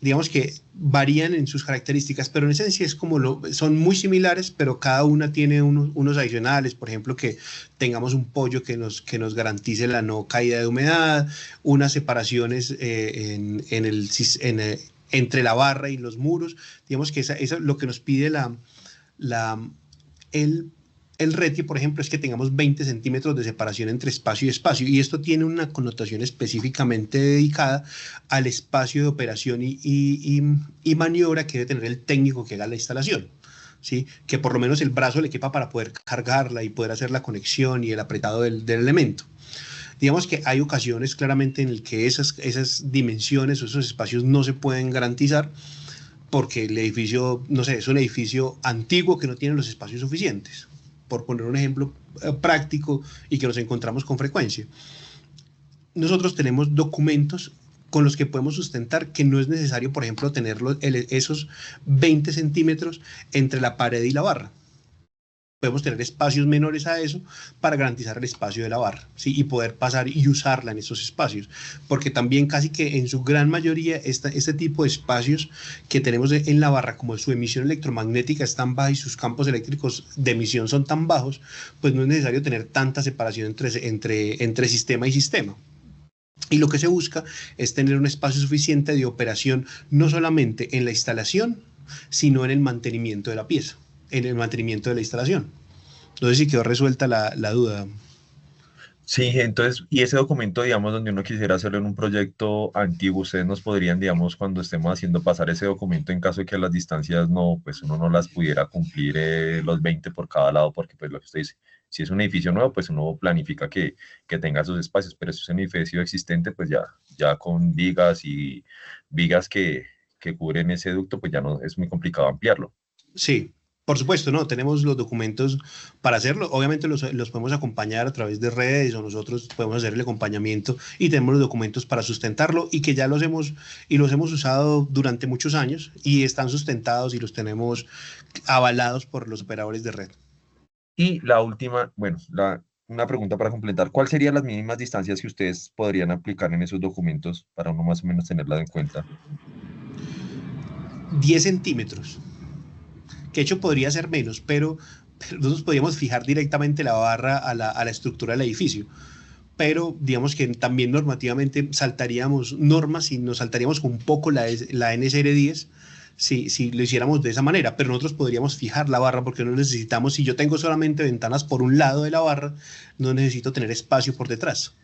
digamos que varían en sus características, pero en esencia es como son muy similares, pero cada una tiene unos adicionales, por ejemplo, que tengamos un pollo que nos garantice la no caída de humedad, unas separaciones entre la barra y los muros, digamos que esa lo que nos pide el RETIE, por ejemplo, es que tengamos 20 centímetros de separación entre espacio y espacio, y esto tiene una connotación específicamente dedicada al espacio de operación y maniobra que debe tener el técnico que haga la instalación, ¿sí? Que por lo menos el brazo le quepa para poder cargarla y poder hacer la conexión y el apretado del elemento. Digamos que hay ocasiones claramente en el que esas dimensiones o esos espacios no se pueden garantizar porque el edificio, no sé, es un edificio antiguo que no tiene los espacios suficientes, por poner un ejemplo práctico y que nos encontramos con frecuencia. Nosotros tenemos documentos con los que podemos sustentar que no es necesario, por ejemplo, tener esos 20 centímetros entre la pared y la barra. Podemos tener espacios menores a eso para garantizar el espacio de la barra, ¿sí? Y poder pasar y usarla en esos espacios, porque también casi que en su gran mayoría este tipo de espacios que tenemos en la barra, como su emisión electromagnética es tan baja y sus campos eléctricos de emisión son tan bajos, pues no es necesario tener tanta separación entre sistema y sistema. Y lo que se busca es tener un espacio suficiente de operación, no solamente en la instalación, sino en el mantenimiento de la pieza, en el mantenimiento de la instalación. No sé si quedó resuelta la duda. Sí, entonces, y ese documento, digamos, donde uno quisiera hacerlo en un proyecto antiguo, ustedes nos podrían, digamos, cuando estemos haciendo pasar ese documento en caso de que las distancias no, pues uno no las pudiera cumplir los 20 por cada lado, porque pues lo que usted dice, Si es un edificio nuevo, pues uno planifica que tenga esos espacios, pero si es un edificio existente, pues ya con vigas y vigas que cubren ese ducto, pues ya no es muy complicado ampliarlo. Sí, por supuesto, ¿no? Tenemos los documentos para hacerlo. Obviamente los podemos acompañar a través de redes o nosotros podemos hacer el acompañamiento y tenemos los documentos para sustentarlo y que ya los hemos usado durante muchos años y están sustentados y los tenemos avalados por los operadores de red. Y la última, bueno, una pregunta para completar. ¿Cuáles serían las mínimas distancias que ustedes podrían aplicar en esos documentos para uno más o menos tenerlas en cuenta? 10 centímetros, que de hecho podría ser menos, pero nosotros podríamos fijar directamente la barra a la estructura del edificio. Pero digamos que también normativamente saltaríamos normas y nos saltaríamos un poco la NSR 10 si lo hiciéramos de esa manera, pero nosotros podríamos fijar la barra porque no necesitamos, si yo tengo solamente ventanas por un lado de la barra, no necesito tener espacio por detrás.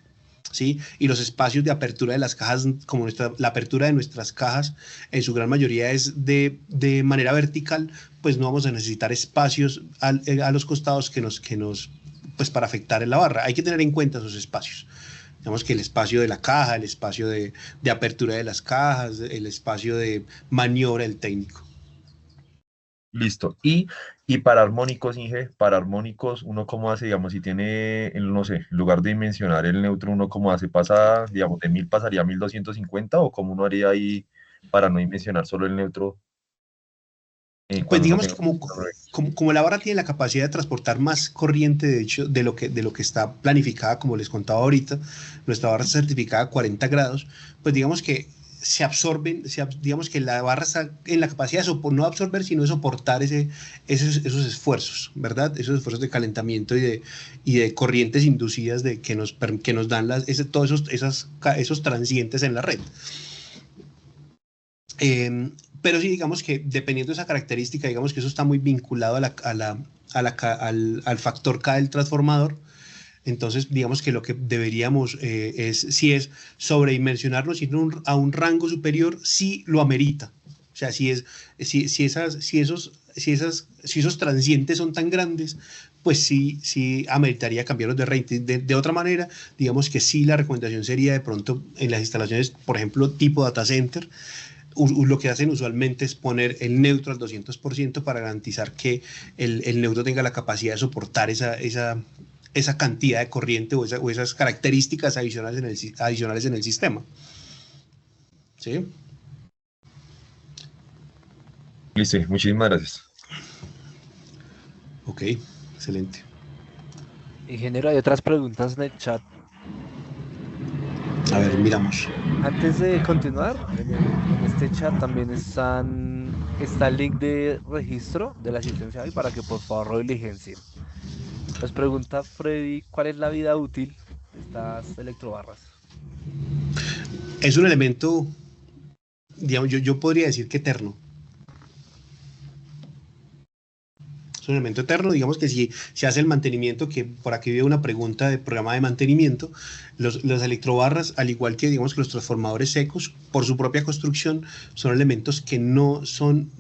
¿Sí? Y los espacios de apertura de las cajas, como la apertura de nuestras cajas en su gran mayoría es de manera vertical, pues no vamos a necesitar espacios a los costados que nos pues para afectar en la barra. Hay que tener en cuenta esos espacios. Digamos que el espacio de la caja, el espacio de apertura de las cajas, el espacio de maniobra del técnico. Listo. Y para armónicos, Inge, para armónicos, uno cómo hace, digamos, si tiene, no sé, en lugar de dimensionar el neutro, uno cómo hace, pasa, digamos, de 1000 pasaría a 1250 o cómo uno haría ahí para no dimensionar solo el neutro. Pues Cuando uno digamos que como la barra tiene la capacidad de transportar más corriente, de hecho, de lo que está planificada, como les contaba ahorita, nuestra barra está certificada a 40 grados, pues digamos que se absorben, digamos que la barra está en la capacidad de no absorber, sino de soportar esos esfuerzos, ¿verdad? Esos esfuerzos de calentamiento y de corrientes inducidas que nos dan todos esos transientes en la red. Pero sí, digamos que dependiendo de esa característica, digamos que eso está muy vinculado al factor K del transformador. Entonces, digamos que lo que deberíamos si es sobredimensionarlo, sino a un rango superior, sí lo amerita. O sea, si esos transientes son tan grandes, pues sí ameritaría cambiarlos de rating. De otra manera, digamos que sí, la recomendación sería de pronto en las instalaciones, por ejemplo, tipo data center, lo que hacen usualmente es poner el neutro al 200% para garantizar que el neutro tenga la capacidad de soportar esa cantidad de corriente o esas características adicionales en el sistema. ¿Sí? Listo, muchísimas gracias. Ok, excelente. Ingeniero, hay otras preguntas en el chat. A ver, miramos. Antes de continuar, en este chat también está el link de registro de la asistencia hoy para que por favor lo diligencien. Nos pregunta Freddy, ¿cuál es la vida útil de estas electrobarras? Es un elemento, digamos, yo podría decir que eterno. Es un elemento eterno, digamos que si se hace el mantenimiento, que por aquí veo una pregunta de programa de mantenimiento, las electrobarras, al igual que digamos que los transformadores secos, por su propia construcción, son elementos que son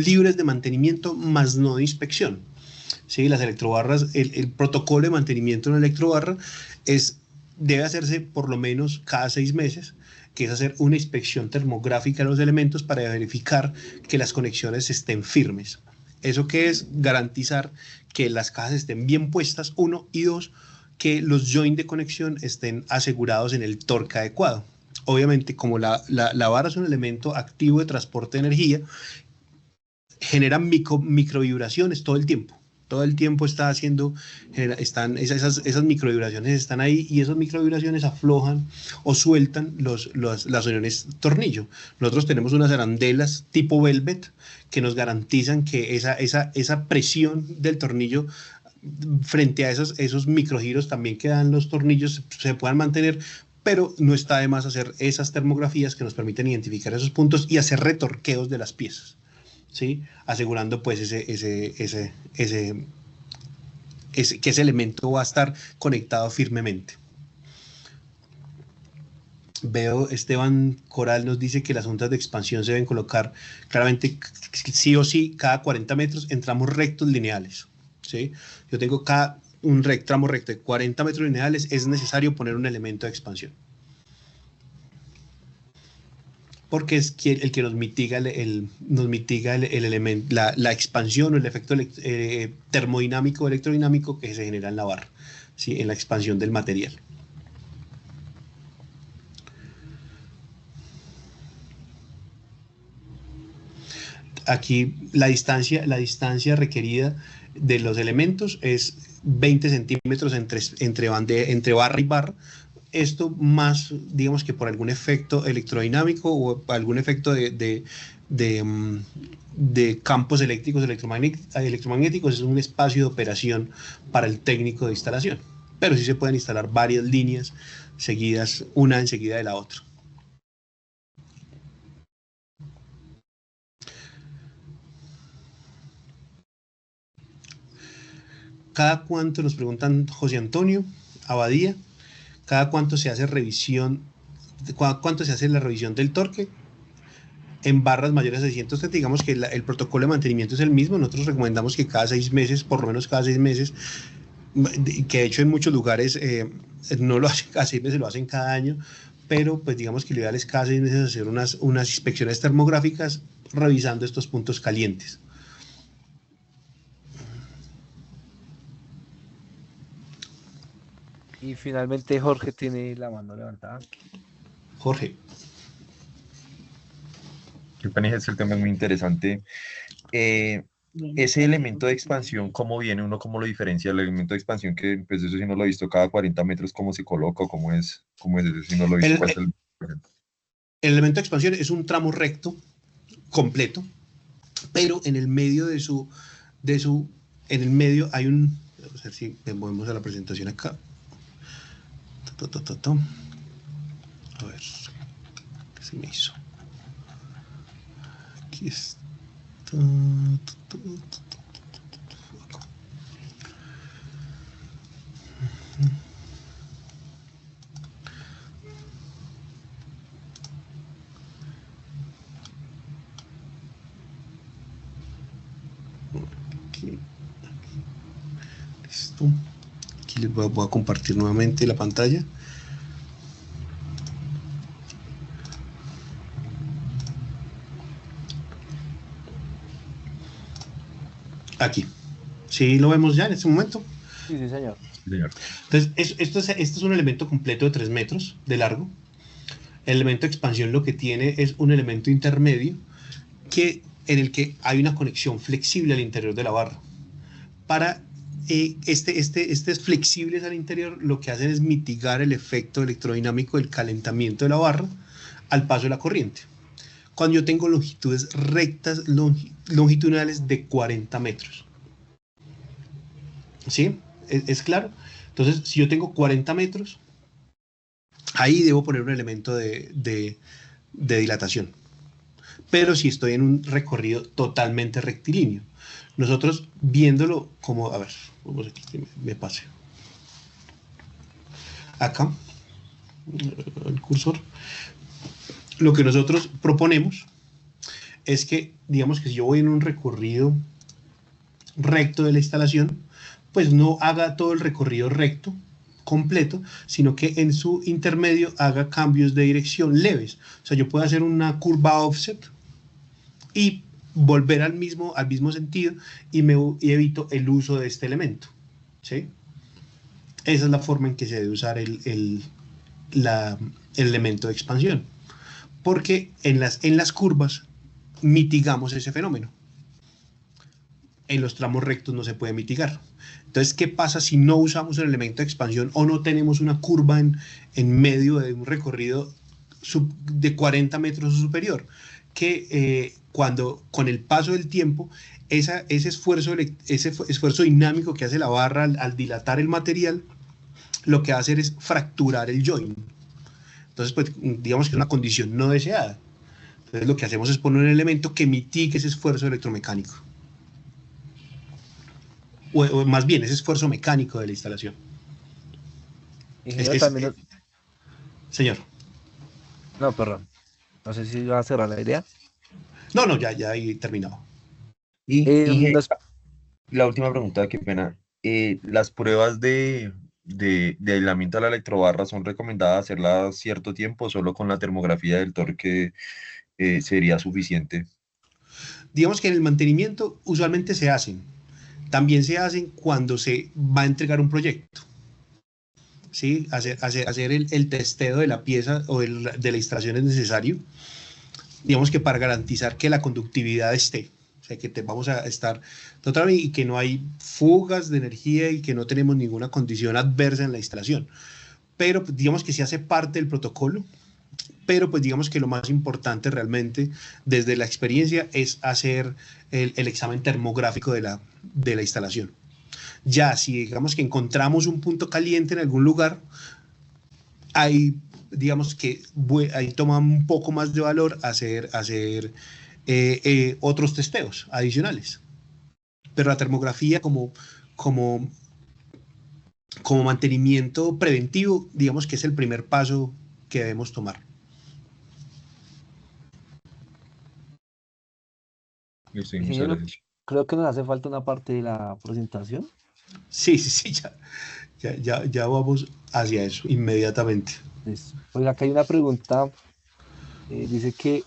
libres de mantenimiento, más no de inspección. ¿Sí? Las electrobarras, el protocolo de mantenimiento de una electrobarra debe hacerse por lo menos cada 6 meses, que es hacer una inspección termográfica de los elementos para verificar que las conexiones estén firmes. ¿Eso qué es? Garantizar que las cajas estén bien puestas, 1, y 2, que los joints de conexión estén asegurados en el torque adecuado. Obviamente, como la barra es un elemento activo de transporte de energía, generan microvibraciones todo el tiempo. Todo el tiempo esas microvibraciones están ahí y esas microvibraciones aflojan o sueltan las uniones tornillo. Nosotros tenemos unas arandelas tipo velvet que nos garantizan que esa presión del tornillo frente a esos microgiros también que dan los tornillos se puedan mantener, pero no está de más hacer esas termografías que nos permiten identificar esos puntos y hacer retorqueos de las piezas. ¿Sí? Asegurando pues que ese elemento va a estar conectado firmemente. Veo Esteban Coral nos dice que las ondas de expansión se deben colocar claramente sí o sí cada 40 metros en tramos rectos lineales. ¿Sí? Yo tengo tramo recto de 40 metros lineales, es necesario poner un elemento de expansión. Porque es el que nos mitiga el elemento, la expansión o el efecto termodinámico o electrodinámico que se genera en la barra, ¿sí? En la expansión del material. Aquí la distancia requerida de los elementos es 20 centímetros entre barra y barra. Esto más, digamos que por algún efecto electrodinámico o algún efecto de campos eléctricos electromagnéticos, es un espacio de operación para el técnico de instalación. Pero sí se pueden instalar varias líneas seguidas, una enseguida de la otra. ¿Cada cuánto, nos preguntan José Antonio Abadía, cada cuánto se hace cuánto se hace la revisión del torque? En barras mayores a 630, digamos que el protocolo de mantenimiento es el mismo. Nosotros recomendamos que cada 6 meses, por lo menos cada 6 meses, que de hecho en muchos lugares no lo hacen cada 6 meses, lo hacen cada año, pero pues digamos que lo ideal es cada 6 meses hacer unas inspecciones termográficas revisando estos puntos calientes. Y finalmente Jorge tiene la mano levantada. Jorge. El tema es muy interesante. Ese elemento de expansión, ¿cómo viene? ¿Uno cómo lo diferencia? El elemento de expansión, que pues eso sí no lo he visto, cada 40 metros, ¿cómo se coloca? ¿Cómo es eso? Si no lo he visto. El elemento de expansión es un tramo recto completo, pero en el medio en el medio hay un, a ver si movemos a la presentación acá. A ver, ¿qué se me hizo? Aquí está. Aquí. Listo. Aquí les voy a compartir nuevamente la pantalla. Aquí. ¿Sí lo vemos ya en este momento? Sí, sí, señor. Entonces, esto es un elemento completo de 3 metros de largo. El elemento de expansión lo que tiene es un elemento intermedio en el que hay una conexión flexible al interior de la barra. Para estos flexibles al interior lo que hacen es mitigar el efecto electrodinámico del calentamiento de la barra al paso de la corriente. Cuando yo tengo longitudes rectas longitudinales de 40 metros. ¿Sí? ¿Es claro? Entonces, si yo tengo 40 metros, ahí debo poner un elemento de dilatación. Pero si estoy en un recorrido totalmente rectilíneo. Nosotros viéndolo como, a ver, vamos aquí que me pase. Acá, el cursor. Lo que nosotros proponemos es que, digamos que si yo voy en un recorrido recto de la instalación, pues no haga todo el recorrido recto completo, sino que en su intermedio haga cambios de dirección leves. O sea, yo puedo hacer una curva offset y volver al mismo sentido y evito el uso de este elemento. ¿Sí? Esa es la forma en que se debe usar el elemento de expansión. Porque en las curvas mitigamos ese fenómeno. En los tramos rectos no se puede mitigar. Entonces, ¿qué pasa si no usamos el elemento de expansión o no tenemos una curva en medio de un recorrido de 40 metros o superior? Que con el paso del tiempo, ese esfuerzo dinámico que hace la barra al dilatar el material, lo que va a hacer es fracturar el joint. Entonces, pues, digamos que es una condición no deseada. Entonces, lo que hacemos es poner un elemento que mitigue ese esfuerzo electromecánico. O más bien, ese esfuerzo mecánico de la instalación. Señor. No, perdón. No sé si va a cerrar la idea. No, ya he terminado. La última pregunta, qué pena. las pruebas de aislamiento a la electrobarra son recomendadas hacerlas cierto tiempo, solo con la termografía del torque sería suficiente. Digamos que en el mantenimiento usualmente se hacen. También se hacen cuando se va a entregar un proyecto. ¿Sí? Hacer el testeo de la pieza o de la instalación es necesario. Digamos que para garantizar que la conductividad esté. O sea, que vamos a estar totalmente y que no hay fugas de energía y que no tenemos ninguna condición adversa en la instalación. Pero pues, digamos que se hace parte del protocolo. Pero pues digamos que lo más importante realmente desde la experiencia es hacer el examen termográfico de la instalación. Ya si digamos que encontramos un punto caliente en algún lugar, ahí digamos que ahí toma un poco más de valor hacer otros testeos adicionales. Pero la termografía como mantenimiento preventivo, digamos que es el primer paso que debemos tomar. Listo, muchas Ingeniero, gracias. creo que nos hace falta una parte de la presentación. Sí, ya vamos hacia eso inmediatamente. Listo. Pues acá hay una pregunta, dice que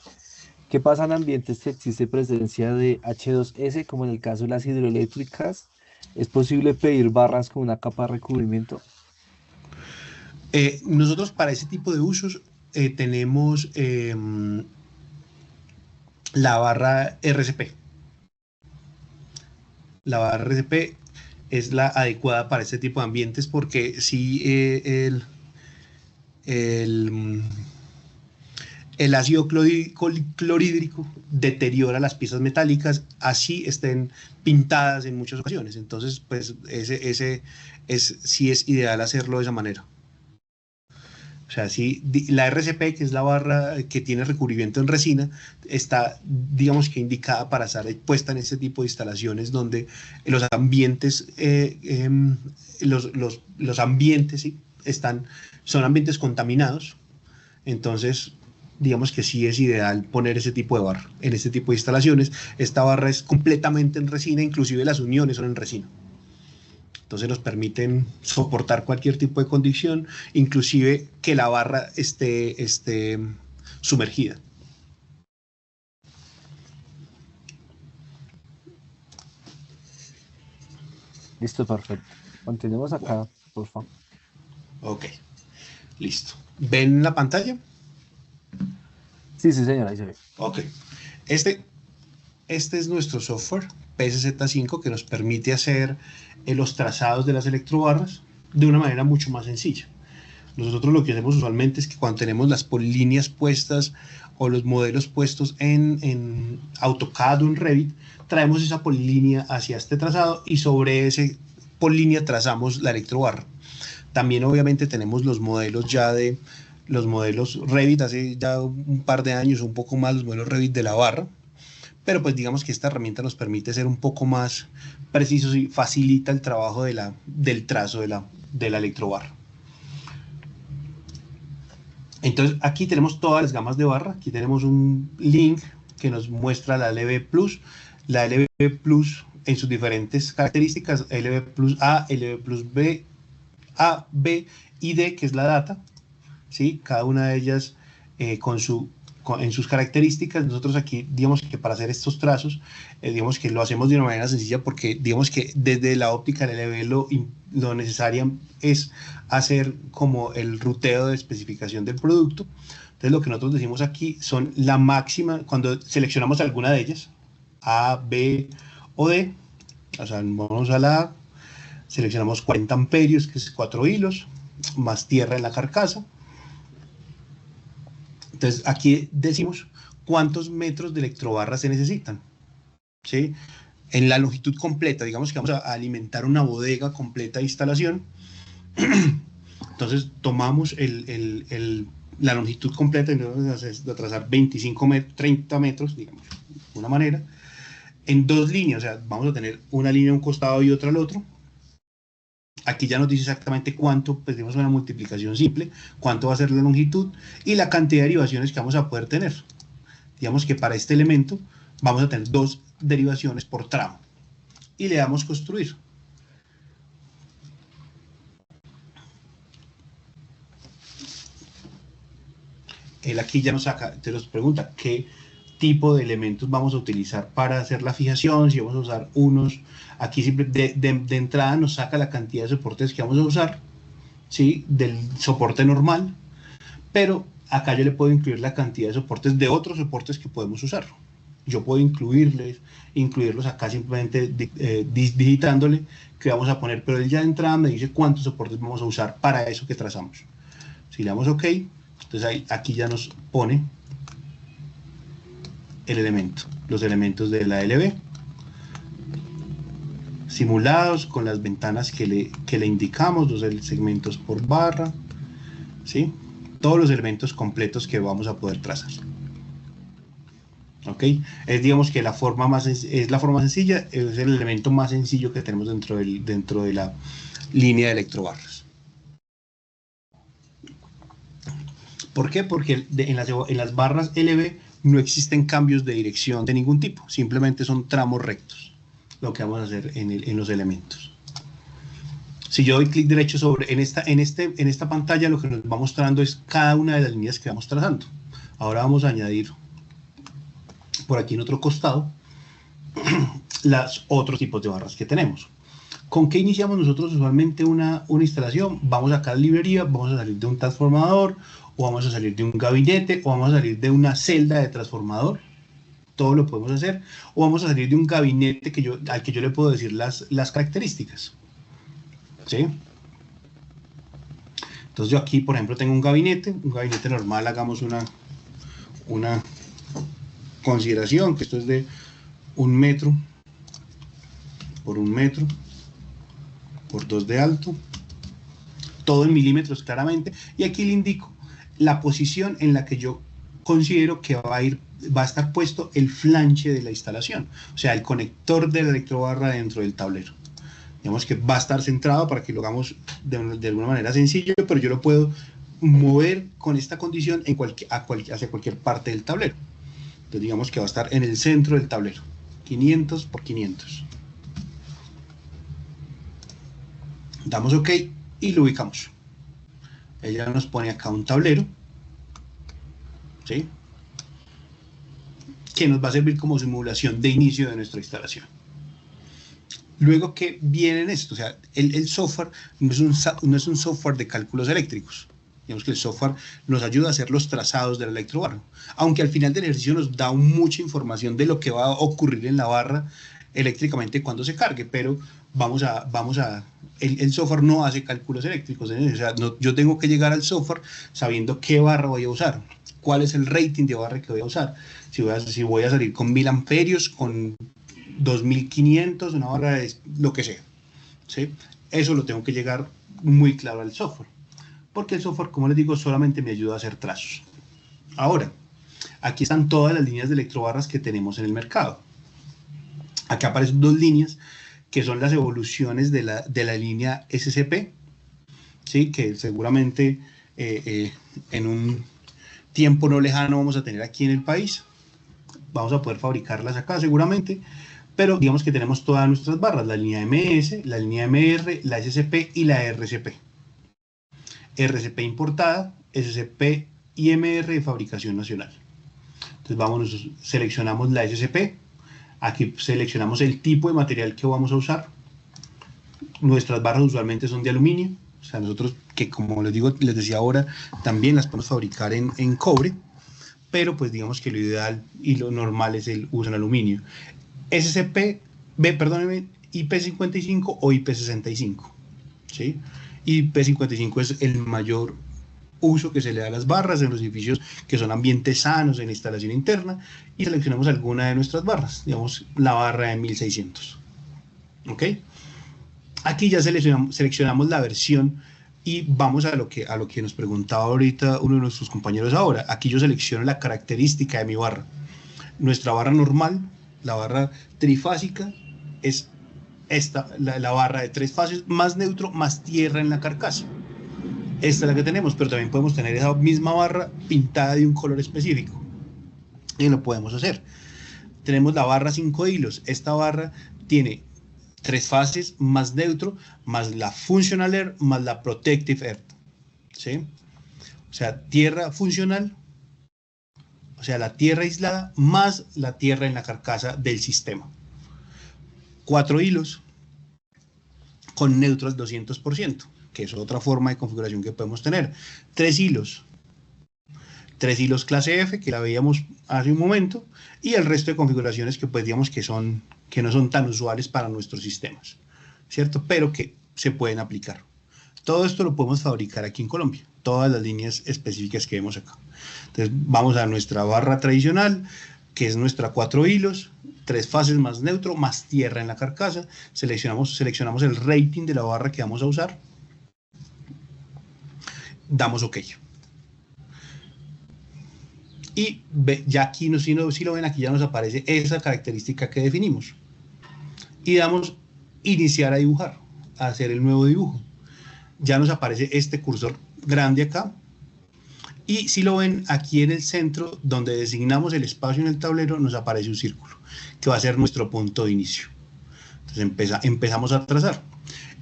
¿qué pasa en ambientes si existe presencia de H2S, como en el caso de las hidroeléctricas? ¿Es posible pedir barras con una capa de recubrimiento? Nosotros para ese tipo de usos tenemos la barra RCP. La barra RCP es la adecuada para este tipo de ambientes porque si el ácido clorhídrico deteriora las piezas metálicas, así estén pintadas en muchas ocasiones. Entonces, pues sí es ideal hacerlo de esa manera. O sea, sí, la RCP, que es la barra que tiene recubrimiento en resina, está, digamos que indicada para estar puesta en este tipo de instalaciones donde los ambientes, los ambientes ¿sí? son ambientes contaminados. Entonces, digamos que sí es ideal poner ese tipo de barra en este tipo de instalaciones. Esta barra es completamente en resina, inclusive las uniones son en resina. Entonces nos permiten soportar cualquier tipo de condición, inclusive que la barra esté sumergida. Listo, perfecto. Continuemos acá, por favor. Ok, listo. ¿Ven la pantalla? Sí, señora, ahí se ve. Ok. Este es nuestro software PSZ5 que nos permite hacer los trazados de las electrobarras de una manera mucho más sencilla. Nosotros lo que hacemos usualmente es que cuando tenemos las políneas puestas o los modelos puestos en AutoCAD o en Revit, traemos esa polínea hacia este trazado y sobre ese polínea trazamos la electrobarra. También obviamente tenemos los modelos Revit, hace ya un par de años, un poco más, los modelos Revit de la barra, pero pues digamos que esta herramienta nos permite ser un poco más precisos y facilita el trabajo del trazo de la electrobarra. Entonces aquí tenemos todas las gamas de barra, aquí tenemos un link que nos muestra la LV Plus en sus diferentes características, LV Plus A, LV Plus B, A, B y D, que es la data, ¿sí? Cada una de ellas en sus características. Nosotros aquí, digamos que para hacer estos trazos, digamos que lo hacemos de una manera sencilla porque digamos que desde la óptica del LV lo necesario es hacer como el ruteo de especificación del producto. Entonces lo que nosotros decimos aquí son la máxima, cuando seleccionamos alguna de ellas, A, B o D, o sea, vamos a la A, seleccionamos 40 amperios, que es 4 hilos, más tierra en la carcasa. Entonces aquí decimos cuántos metros de electrobarra se necesitan, ¿sí? En la longitud completa, digamos que vamos a alimentar una bodega completa de instalación. Entonces tomamos la longitud completa y vamos a trazar 30 metros, digamos, de una manera, en dos líneas, o sea, vamos a tener una línea a un costado y otra al otro. Aquí ya nos dice exactamente cuánto, pues tenemos una multiplicación simple, cuánto va a ser la longitud y la cantidad de derivaciones que vamos a poder tener. Digamos que para este elemento vamos a tener 2 derivaciones por tramo. Y le damos construir. él aquí ya nos saca, te nos pregunta qué tipo de elementos vamos a utilizar para hacer la fijación, si vamos a usar unos, aquí siempre de entrada nos saca la cantidad de soportes que vamos a usar, ¿sí? Del soporte normal, pero acá yo le puedo incluir la cantidad de soportes de otros soportes que podemos usar. Yo puedo incluirlos acá simplemente digitándole que vamos a poner, pero él ya de entrada me dice cuántos soportes vamos a usar para eso que trazamos. Si le damos OK, entonces ahí, aquí ya nos pone el elemento, los elementos de la LB simulados con las ventanas que le indicamos, los segmentos por barra, ¿sí? Todos los elementos completos que vamos a poder trazar. ¿Ok? Es, digamos que la forma más sencilla, es el elemento más sencillo que tenemos dentro de la línea de electrobarras. ¿Por qué? Porque en las barras LB no existen cambios de dirección de ningún tipo, simplemente son tramos rectos, lo que vamos a hacer en los elementos. Si yo doy clic derecho en esta pantalla, lo que nos va mostrando es cada una de las líneas que vamos trazando. Ahora vamos a añadir por aquí en otro costado los otros tipos de barras que tenemos. ¿Con qué iniciamos nosotros usualmente una instalación? Vamos acá a la librería, vamos a salir de un transformador, o vamos a salir de un gabinete, o vamos a salir de una celda de transformador. Todo lo podemos hacer. O vamos a salir de un gabinete al que yo le puedo decir las características. ¿Sí? Entonces yo aquí, por ejemplo, tengo un gabinete normal, hagamos una consideración, que esto es de 1 metro por 1 metro por 2 de alto, todo en milímetros claramente, y aquí le indico la posición en la que yo considero que va a estar puesto el flanche de la instalación, o sea, el conector de la electrobarra dentro del tablero. Digamos que va a estar centrado para que lo hagamos de alguna manera sencillo, pero yo lo puedo mover con esta condición hacia cualquier parte del tablero. Entonces digamos que va a estar en el centro del tablero, 500 por 500. Damos OK y lo ubicamos. Ella nos pone acá un tablero, ¿sí? Que nos va a servir como simulación de inicio de nuestra instalación. Luego, ¿qué viene en esto? O sea, el software no es un software de cálculos eléctricos. Digamos que el software nos ayuda a hacer los trazados del electrobarra, aunque al final del ejercicio nos da mucha información de lo que va a ocurrir en la barra eléctricamente cuando se cargue, pero el software no hace cálculos eléctricos, ¿eh? O sea, yo tengo que llegar al software sabiendo qué barra voy a usar, cuál es el rating de barra que voy a usar, si voy a salir con 1000 amperios, con 2500, una barra de lo que sea, ¿sí? Eso lo tengo que llegar muy claro al software, porque el software, como les digo, solamente me ayuda a hacer trazos. Ahora, aquí están todas las líneas de electrobarras que tenemos en el mercado. Acá aparecen 2 líneas que son las evoluciones de la línea SCP, ¿sí? Que seguramente en un tiempo no lejano vamos a tener aquí en el país. Vamos a poder fabricarlas acá seguramente, pero digamos que tenemos todas nuestras barras, la línea MS, la línea MR, la SCP y la RCP. RCP importada, SCP y MR de fabricación nacional. Entonces seleccionamos la SCP, aquí seleccionamos el tipo de material que vamos a usar. Nuestras barras usualmente son de aluminio, o sea, nosotros que como les decía ahora, también las podemos fabricar en cobre, pero pues digamos que lo ideal y lo normal es el uso en aluminio. IP55 o IP65, ¿sí? IP55 es el mayor uso que se le da a las barras en los edificios que son ambientes sanos en instalación interna, y seleccionamos alguna de nuestras barras, digamos la barra de 1600. ¿Ok? Aquí ya seleccionamos la versión y vamos a lo que nos preguntaba ahorita uno de nuestros compañeros ahora. Aquí yo selecciono la característica de mi barra. Nuestra barra normal, la barra trifásica, es esta, la barra de 3 fases, más neutro, más tierra en la carcasa. Esta es la que tenemos, pero también podemos tener esa misma barra pintada de un color específico. Y lo podemos hacer. Tenemos la barra 5 hilos. Esta barra tiene 3 fases, más neutro, más la Functional Air, más la Protective Earth, ¿sí? O sea, tierra funcional sea, la tierra aislada más la tierra en la carcasa del sistema. 4 hilos con neutro al 200%, que es otra forma de configuración que podemos tener. 3 hilos clase F, que la veíamos hace un momento, y el resto de configuraciones que pues digamos que no son tan usuales para nuestros sistemas, ¿cierto? Pero que se pueden aplicar. Todo esto lo podemos fabricar aquí en Colombia, todas las líneas específicas que vemos acá. Entonces vamos a nuestra barra tradicional, que es nuestra 4 hilos, 3 fases más neutro, más tierra en la carcasa. Seleccionamos el rating de la barra que vamos a usar. Damos OK. Y ya aquí, si lo ven, aquí ya nos aparece esa característica que definimos. Y damos iniciar a dibujar, a hacer el nuevo dibujo. Ya nos aparece este cursor grande acá. Y si lo ven, aquí en el centro, donde designamos el espacio en el tablero, nos aparece un círculo, que va a ser nuestro punto de inicio. Entonces empezamos a trazar.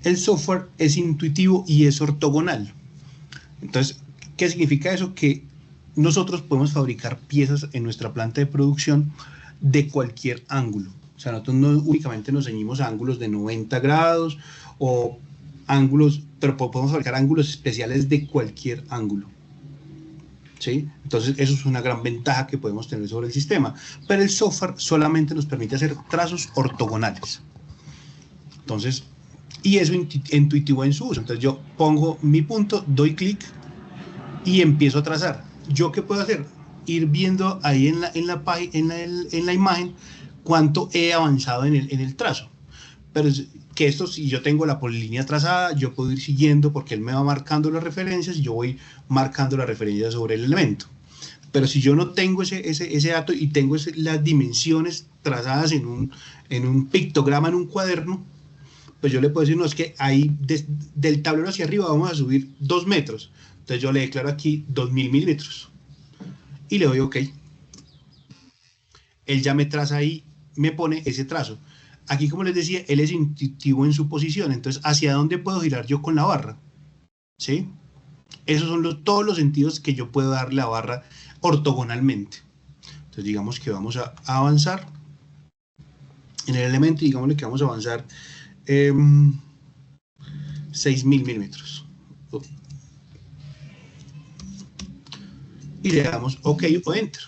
El software es intuitivo y es ortogonal. Entonces, ¿qué significa eso? Que nosotros podemos fabricar piezas en nuestra planta de producción de cualquier ángulo. O sea, nosotros no únicamente nos ceñimos a ángulos de 90 grados o ángulos, pero podemos fabricar ángulos especiales de cualquier ángulo. ¿Sí? Entonces, eso es una gran ventaja que podemos tener sobre el sistema. Pero el software solamente nos permite hacer trazos ortogonales. Entonces, y eso intuitivo en su uso. Entonces, yo pongo mi punto, doy clic y empiezo a trazar. ¿Yo qué puedo hacer? Ir viendo ahí en la imagen cuánto he avanzado en el trazo. Pero que esto, si yo tengo la polilínea trazada, yo puedo ir siguiendo porque él me va marcando las referencias y yo voy marcando las referencias sobre el elemento. Pero si yo no tengo ese dato y tengo las dimensiones trazadas en un pictograma, en un cuaderno, pues yo le puedo decir, no, es que ahí del tablero hacia arriba vamos a subir 2 metros. Entonces yo le declaro aquí 2000 milímetros y le doy OK. Él ya me traza ahí, me pone ese trazo. Aquí, como les decía, él es intuitivo en su posición. Entonces, ¿hacia dónde puedo girar yo con la barra? ¿Sí? Esos son todos los sentidos que yo puedo darle a la barra ortogonalmente. Entonces, digamos que vamos a avanzar en el elemento y digámosle que vamos a avanzar 6000 milímetros. Y le damos OK o Enter.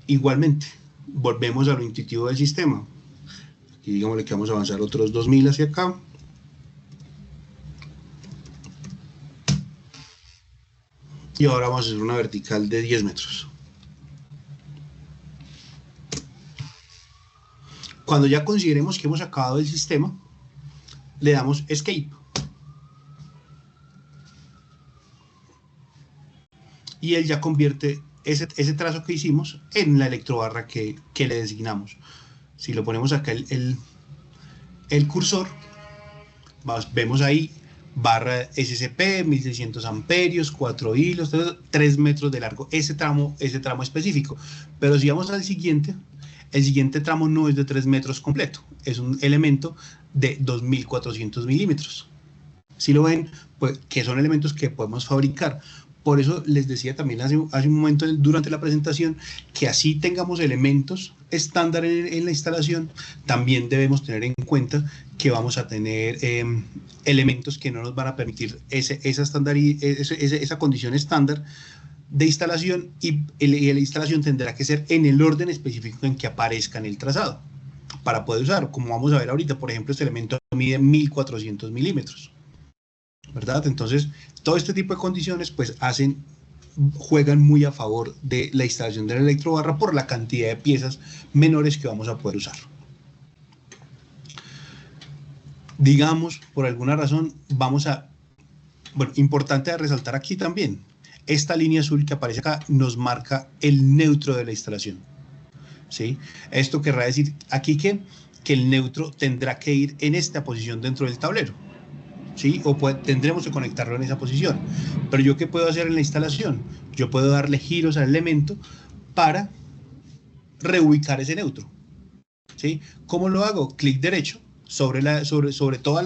Igualmente, volvemos a lo intuitivo del sistema. Aquí digámosle que vamos a avanzar otros 2000 hacia acá. Y ahora vamos a hacer una vertical de 10 metros. Cuando ya consideremos que hemos acabado el sistema, le damos Escape. Y él ya convierte ese trazo que hicimos en la electrobarra que le designamos. Si lo ponemos acá el cursor, vemos ahí barra SCP, 1600 amperios, 4 hilos, 3 metros de largo, ese tramo específico. Pero si vamos al siguiente, el siguiente tramo no es de 3 metros completo, es un elemento de 2400 milímetros. Si lo ven, pues que son elementos que podemos fabricar. Por eso les decía también hace un momento durante la presentación que así tengamos elementos estándar en la instalación, también debemos tener en cuenta que vamos a tener elementos que no nos van a permitir esa condición estándar de instalación y la instalación tendrá que ser en el orden específico en que aparezca en el trazado para poder usar, como vamos a ver ahorita. Por ejemplo, este elemento mide 1400 milímetros, ¿verdad? Entonces, todo este tipo de condiciones pues juegan muy a favor de la instalación de la electrobarra por la cantidad de piezas menores que vamos a poder usar. Digamos, por alguna razón, importante a resaltar aquí también, esta línea azul que aparece acá nos marca el neutro de la instalación, ¿sí? Esto querrá decir aquí que el neutro tendrá que ir en esta posición dentro del tablero, ¿sí? O tendremos que conectarlo en esa posición. Pero ¿yo qué puedo hacer en la instalación? Yo puedo darle giros al elemento para reubicar ese neutro, ¿sí? ¿Cómo lo hago? Clic derecho sobre todo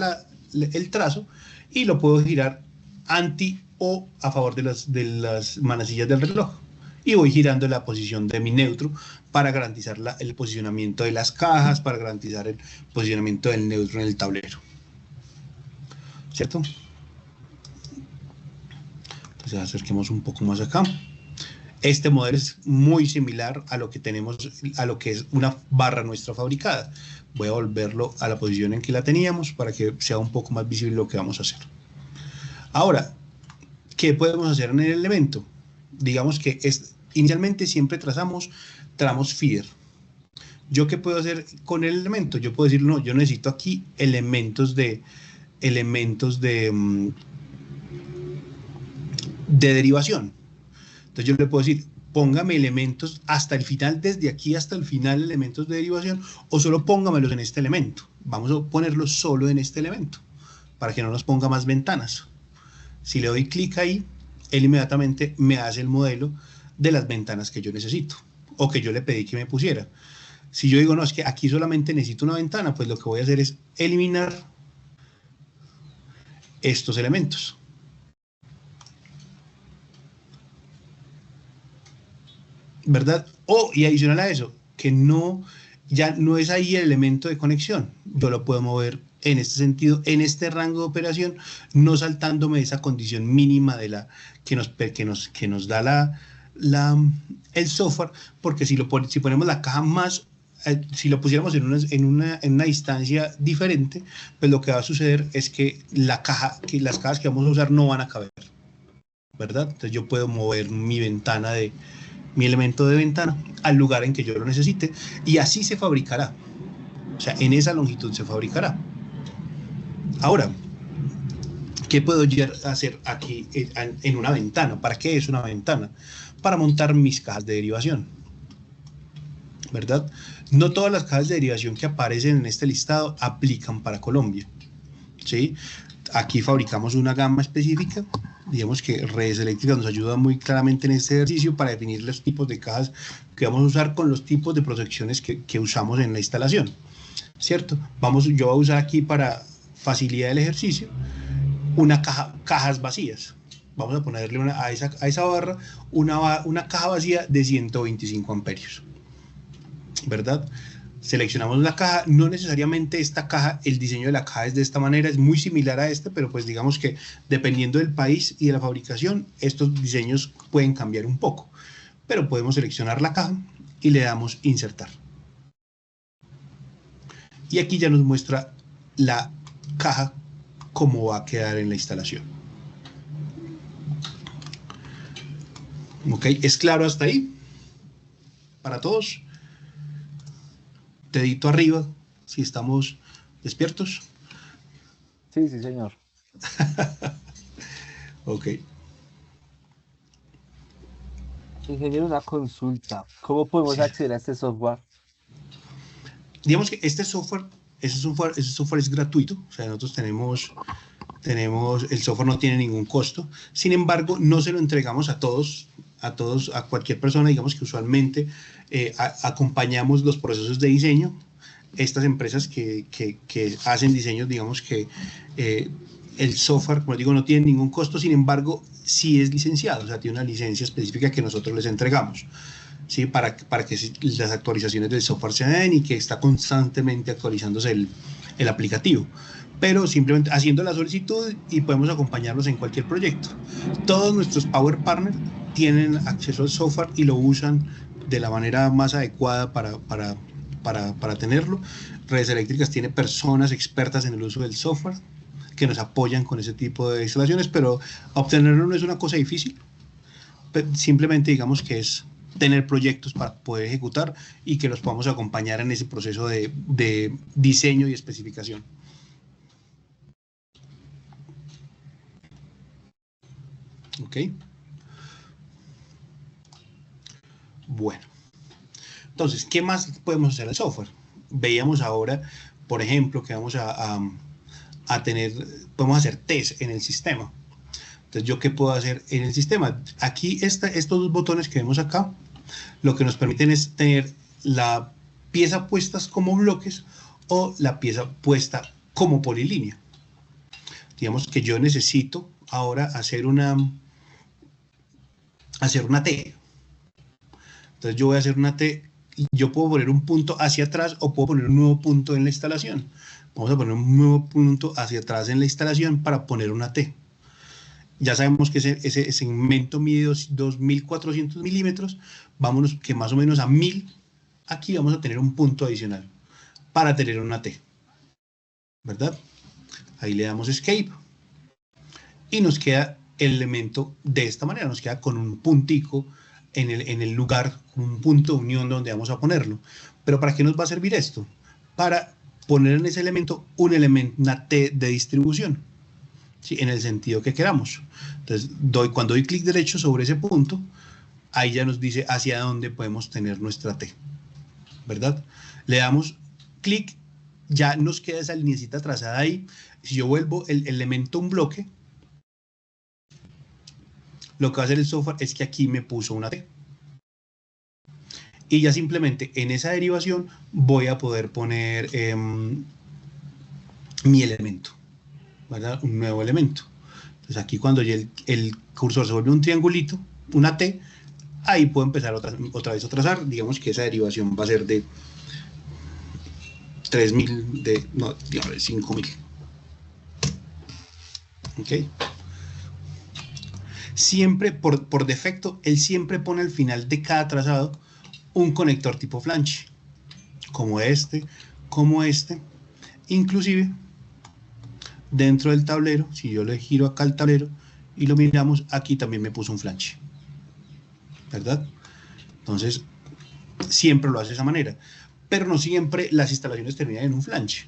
el trazo y lo puedo girar anti o a favor de las manecillas del reloj. y voy girando la posición de mi neutro para garantizar el posicionamiento de las cajas, para garantizar el posicionamiento del neutro en el tablero. ¿Cierto? Entonces acerquemos un poco más acá. Este modelo es muy similar a lo que tenemos, a lo que es una barra nuestra fabricada. Voy a volverlo a la posición en que la teníamos para que sea un poco más visible lo que vamos a hacer. Ahora, ¿qué podemos hacer en el elemento? Digamos que inicialmente siempre trazamos tramos feeder. ¿Yo qué puedo hacer con el elemento? Yo puedo decir, no, yo necesito aquí elementos de derivación. Entonces yo le puedo decir, póngame elementos hasta el final, desde aquí hasta el final, elementos de derivación, o solo póngamelos en este elemento. Vamos a ponerlos solo en este elemento, para que no nos ponga más ventanas. Si le doy clic ahí, él inmediatamente me hace el modelo de las ventanas que yo necesito, o que yo le pedí que me pusiera. Si yo digo, no, es que aquí solamente necesito una ventana, pues lo que voy a hacer es eliminar estos elementos. ¿Verdad? Y adicional a eso, que ya no es ahí el elemento de conexión. Yo lo puedo mover en este sentido, en este rango de operación, no saltándome esa condición mínima de que nos da el software, porque si ponemos la caja más, si lo pusiéramos en una distancia diferente, pues lo que va a suceder es que las cajas que vamos a usar no van a caber, ¿verdad? Entonces yo puedo mover mi elemento de ventana al lugar en que yo lo necesite, y así se fabricará. O sea, en esa longitud se fabricará. Ahora, ¿qué puedo hacer aquí en una ventana? ¿Para qué es una ventana? Para montar mis cajas de derivación, ¿verdad? No todas las cajas de derivación que aparecen en este listado aplican para Colombia, ¿sí? Aquí fabricamos una gama específica. Digamos que Redes Eléctricas nos ayuda muy claramente en este ejercicio para definir los tipos de cajas que vamos a usar con los tipos de protecciones que usamos en la instalación, ¿cierto? Yo voy a usar aquí, para facilidad del ejercicio, cajas vacías. Vamos a ponerle a esa barra una caja vacía de 125 amperios, ¿verdad? Seleccionamos la caja. No necesariamente esta caja, el diseño de la caja es de esta manera, es muy similar a pero pues digamos que dependiendo del país y de la fabricación, estos diseños pueden cambiar un poco, pero podemos seleccionar la caja y le damos insertar. Y aquí ya nos muestra la caja cómo va a quedar en la instalación. Ok, ¿es claro hasta ahí? ¿Para todos? Dedito arriba, si estamos despiertos. Sí, sí, señor. Ok. Ingeniero, una consulta. ¿Cómo podemos acceder a este software? Digamos que ese software es gratuito. O sea, nosotros tenemos, el software no tiene ningún costo. Sin embargo, no se lo entregamos a cualquier persona. Digamos que usualmente acompañamos los procesos de diseño. Estas empresas que hacen diseños, digamos que el software, como digo, no tiene ningún costo. Sin embargo, sí es licenciado, o sea, tiene una licencia específica que nosotros les entregamos, ¿sí? Para que las actualizaciones del software se den, y que está constantemente actualizándose el aplicativo. Pero simplemente haciendo la solicitud, y podemos acompañarlos en cualquier proyecto. Todos nuestros Power Partners tienen acceso al software y lo usan de la manera más adecuada para tenerlo. Redes Eléctricas tiene personas expertas en el uso del software que nos apoyan con ese tipo de instalaciones, pero obtenerlo no es una cosa difícil. Simplemente digamos que es tener proyectos para poder ejecutar y que los podamos acompañar en ese proceso de diseño y especificación. Ok. Bueno. Entonces, ¿qué más podemos hacer al software? Veíamos ahora, por ejemplo, que vamos podemos hacer test en el sistema. Entonces, ¿yo qué puedo hacer en el sistema? Aquí estos dos botones que vemos acá, lo que nos permiten es tener la pieza puestas como bloques o la pieza puesta como polilínea. Digamos que yo necesito ahora hacer una T. Entonces yo voy a hacer una T, yo puedo poner un punto hacia atrás o puedo poner un nuevo punto en la instalación. Vamos a poner un nuevo punto hacia atrás en la instalación para poner una T. Ya sabemos que ese segmento mide 2.400 milímetros, vámonos que más o menos a 1.000, aquí vamos a tener un punto adicional para tener una T, ¿verdad? Ahí le damos Escape y nos queda el elemento de esta manera, nos queda con un puntico en el lugar, un punto de unión donde vamos a ponerlo. Pero ¿para qué nos va a servir esto? Para poner en ese elemento una T de distribución, ¿sí? En el sentido que queramos. Entonces, cuando doy clic derecho sobre ese punto, ahí ya nos dice hacia dónde podemos tener nuestra T, ¿verdad? Le damos clic, ya nos queda esa lineecita trazada ahí. Si yo vuelvo el elemento a un bloque, lo que va a hacer el software es que aquí me puso una T. Y ya simplemente en esa derivación voy a poder poner mi elemento, ¿verdad? Un nuevo elemento. Entonces aquí cuando ya el cursor se vuelve un triangulito, una T, ahí puedo empezar otra vez a trazar. Digamos que esa derivación va a ser de 3.000, no, digamos 5.000. ¿Ok? Siempre, por defecto, él siempre pone al final de cada trazado un conector tipo flange, como este, inclusive dentro del tablero, si yo le giro acá al tablero y lo miramos, aquí también me puso un flange, ¿verdad? Entonces, siempre lo hace de esa manera, pero no siempre las instalaciones terminan en un flange.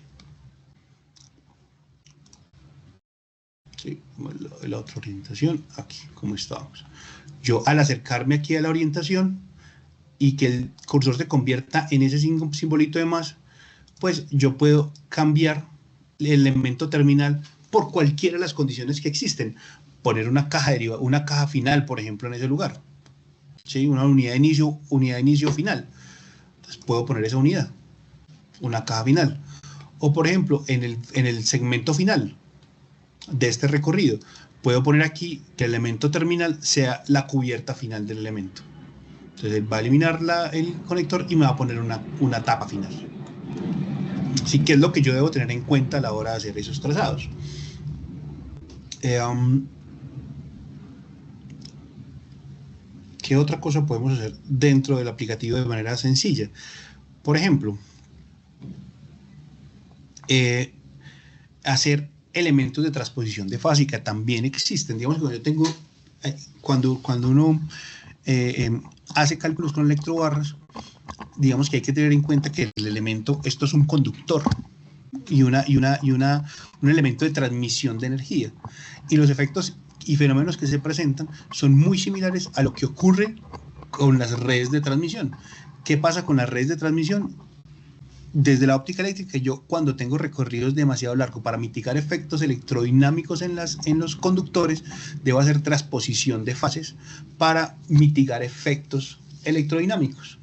Sí, la otra orientación, aquí, como estábamos. Yo al acercarme aquí a la orientación y que el cursor se convierta en ese simbolito de más, pues yo puedo cambiar el elemento terminal por cualquiera de las condiciones que existen. Poner una caja final, por ejemplo, en ese lugar. ¿Sí? Una unidad de inicio final. Entonces puedo poner esa unidad, una caja final. O por ejemplo, en el segmento final de este recorrido, puedo poner aquí que el elemento terminal sea la cubierta final del elemento. Entonces él va a eliminar el conector y me va a poner una tapa final. Así que es lo que yo debo tener en cuenta a la hora de hacer esos trazados. ¿Qué otra cosa podemos hacer dentro del aplicativo de manera sencilla? Por ejemplo, hacer elementos de transposición de fásica también existen. Digamos que cuando uno hace cálculos con electrobarras, digamos que hay que tener en cuenta que el elemento, esto es un conductor y un elemento de transmisión de energía. Y los efectos y fenómenos que se presentan son muy similares a lo que ocurre con las redes de transmisión. ¿Qué pasa con las redes de transmisión? Desde la óptica eléctrica, yo cuando tengo recorridos demasiado largos, para mitigar efectos electrodinámicos en los conductores, debo hacer transposición de fases para mitigar efectos electrodinámicos.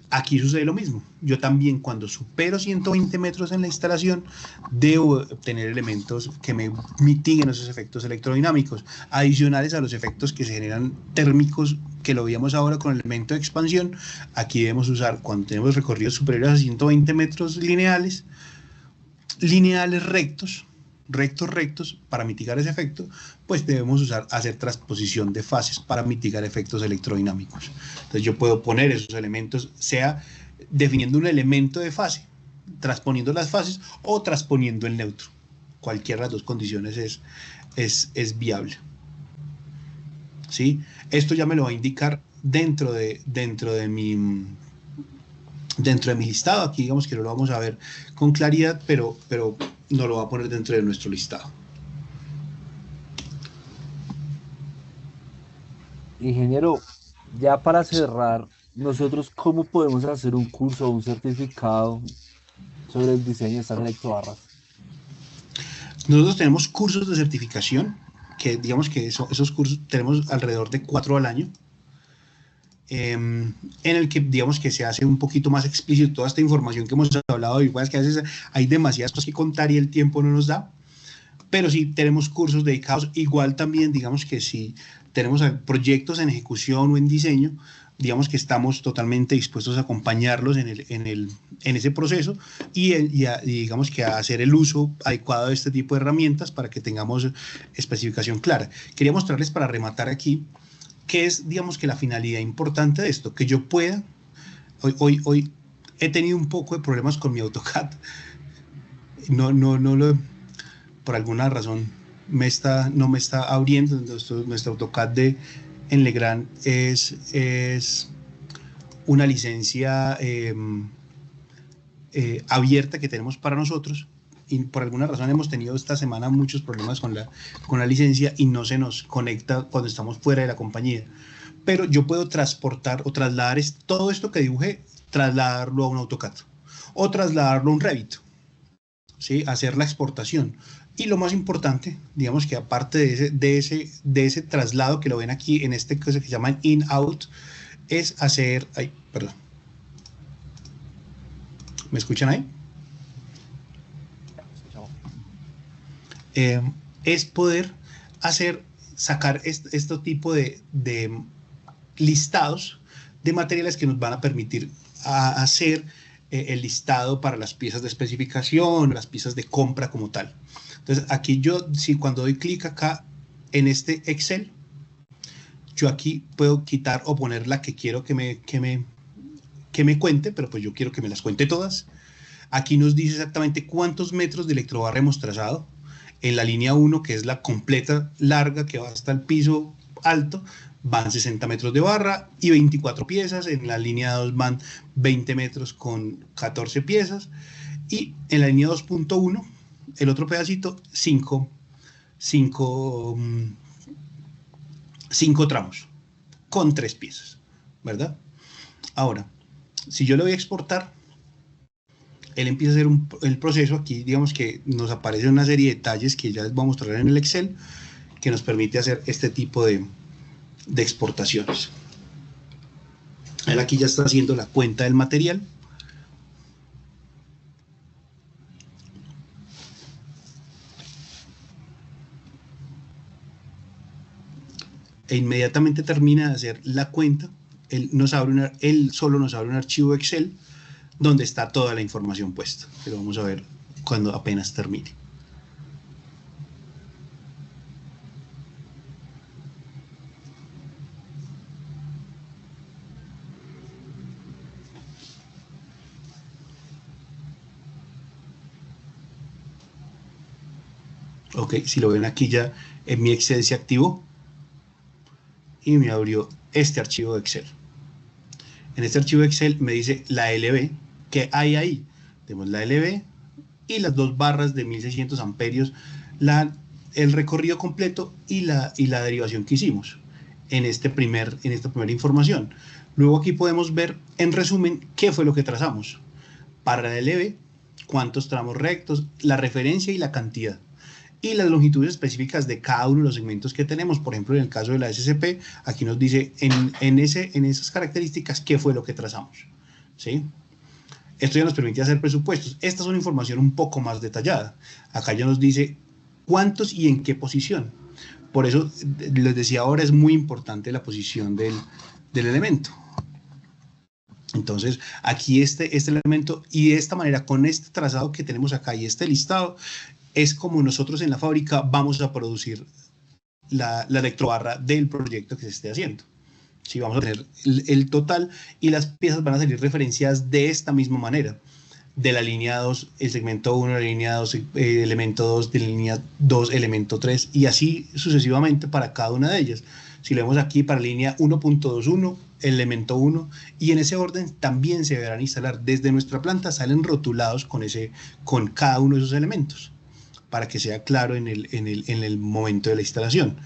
Aquí sucede lo mismo. Yo también, cuando supero 120 metros en la instalación, debo obtener elementos que me mitiguen esos efectos electrodinámicos, adicionales a los efectos que se generan térmicos, que lo veíamos ahora con el elemento de expansión. Aquí debemos usar, cuando tenemos recorridos superiores a 120 metros lineales rectos, para mitigar ese efecto, pues debemos hacer transposición de fases para mitigar efectos electrodinámicos. Entonces yo puedo poner esos elementos, sea definiendo un elemento de fase, transponiendo las fases o transponiendo el neutro. Cualquiera de las dos condiciones es viable. ¿Sí? Esto ya me lo va a indicar dentro de mi listado. Aquí digamos que no lo vamos a ver con claridad, pero no lo va a poner dentro de nuestro listado. Ingeniero, ya para cerrar, nosotros ¿cómo podemos hacer un curso o un certificado sobre el diseño de estas electrobarras? Nosotros tenemos cursos de certificación, que digamos que esos cursos tenemos alrededor de 4 al año, en el que digamos que se hace un poquito más explícito toda esta información que hemos hablado. Y pues que a veces hay demasiadas cosas que contar y el tiempo no nos da, pero sí tenemos cursos dedicados. Igual también digamos que si tenemos proyectos en ejecución o en diseño, digamos que estamos totalmente dispuestos a acompañarlos en ese proceso y digamos que a hacer el uso adecuado de este tipo de herramientas para que tengamos especificación clara. Quería mostrarles para rematar aquí qué es, digamos que la finalidad importante de esto, que yo pueda, hoy he tenido un poco de problemas con mi AutoCAD, por alguna razón no me está abriendo. Nuestro AutoCAD en Legrand es una licencia abierta que tenemos para nosotros, y por alguna razón hemos tenido esta semana muchos problemas con la licencia y no se nos conecta cuando estamos fuera de la compañía. Pero yo puedo transportar o trasladar todo esto que dibujé, trasladarlo a un AutoCAD o trasladarlo a un Revit, ¿sí? Hacer la exportación. Y lo más importante, digamos que aparte de ese traslado que lo ven aquí en este que se llama in-out, es hacer... Ay, perdón. ¿Me escuchan ahí? Es poder sacar este tipo de listados de materiales que nos van a permitir hacer el listado para las piezas de especificación, las piezas de compra como tal. Entonces aquí cuando doy clic acá en este Excel, yo aquí puedo quitar o poner la que quiero que me cuente, pero pues yo quiero que me las cuente todas. Aquí nos dice exactamente cuántos metros de electrobarra hemos trazado. En la línea 1, que es la completa larga que va hasta el piso alto, van 60 metros de barra y 24 piezas. En la línea 2 van 20 metros con 14 piezas. Y en la línea 2.1, el otro pedacito, 5 tramos con 3 piezas, ¿verdad? Ahora, si yo le voy a exportar, él empieza a hacer el proceso. Aquí digamos que nos aparece una serie de detalles que ya les voy a mostrar en el Excel, que nos permite hacer este tipo de exportaciones. Él aquí ya está haciendo la cuenta del material. E inmediatamente termina de hacer la cuenta, él solo nos abre un archivo Excel donde está toda la información puesta, que lo vamos a ver cuando apenas termine. Ok, si lo ven aquí ya en mi Excel se activó y me abrió este archivo de Excel. En este archivo de Excel me dice la LV que hay ahí. Tenemos la LV y las 2 barras de 1600 amperios, el recorrido completo y la derivación que hicimos en esta primera información. Luego aquí podemos ver en resumen qué fue lo que trazamos. Para la LV, cuántos tramos rectos, la referencia y la cantidad. Y las longitudes específicas de cada uno de los segmentos que tenemos. Por ejemplo, en el caso de la SCP, aquí nos dice en esas características qué fue lo que trazamos, ¿sí? Esto ya nos permite hacer presupuestos. Esta es una información un poco más detallada. Acá ya nos dice cuántos y en qué posición. Por eso les decía ahora, es muy importante la posición del elemento. Entonces, aquí este elemento, y de esta manera, con este trazado que tenemos acá y este listado, es como nosotros en la fábrica vamos a producir la electrobarra del proyecto que se esté haciendo. Sí, vamos a tener el total y las piezas van a salir referenciadas de esta misma manera. De la línea 2, el segmento 1, la línea 2, elemento 2, de la línea 2, elemento 3, y así sucesivamente para cada una de ellas. Si lo vemos aquí para la línea 1.21, elemento 1, y en ese orden también se deberán instalar. Desde nuestra planta salen rotulados con cada uno de esos elementos, para que sea claro en el momento de la instalación.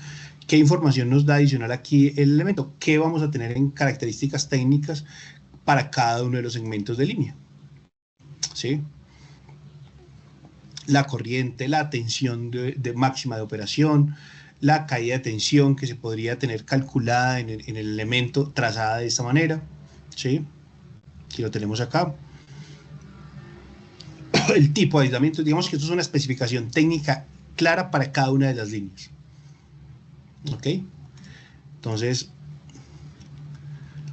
¿Qué información nos da adicional aquí el elemento? ¿Qué vamos a tener en características técnicas para cada uno de los segmentos de línea? ¿Sí? La corriente, la tensión de máxima de operación, la caída de tensión que se podría tener calculada en el elemento, trazada de esta manera, ¿sí? Aquí lo tenemos acá. El tipo de aislamiento, digamos que esto es una especificación técnica clara para cada una de las líneas. ¿Ok? Entonces,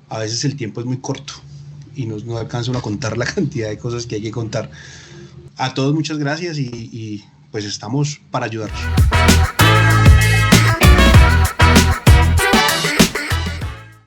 a veces el tiempo es muy corto y no alcanza uno a contar la cantidad de cosas que hay que contar. A todos muchas gracias y pues estamos para ayudarlos.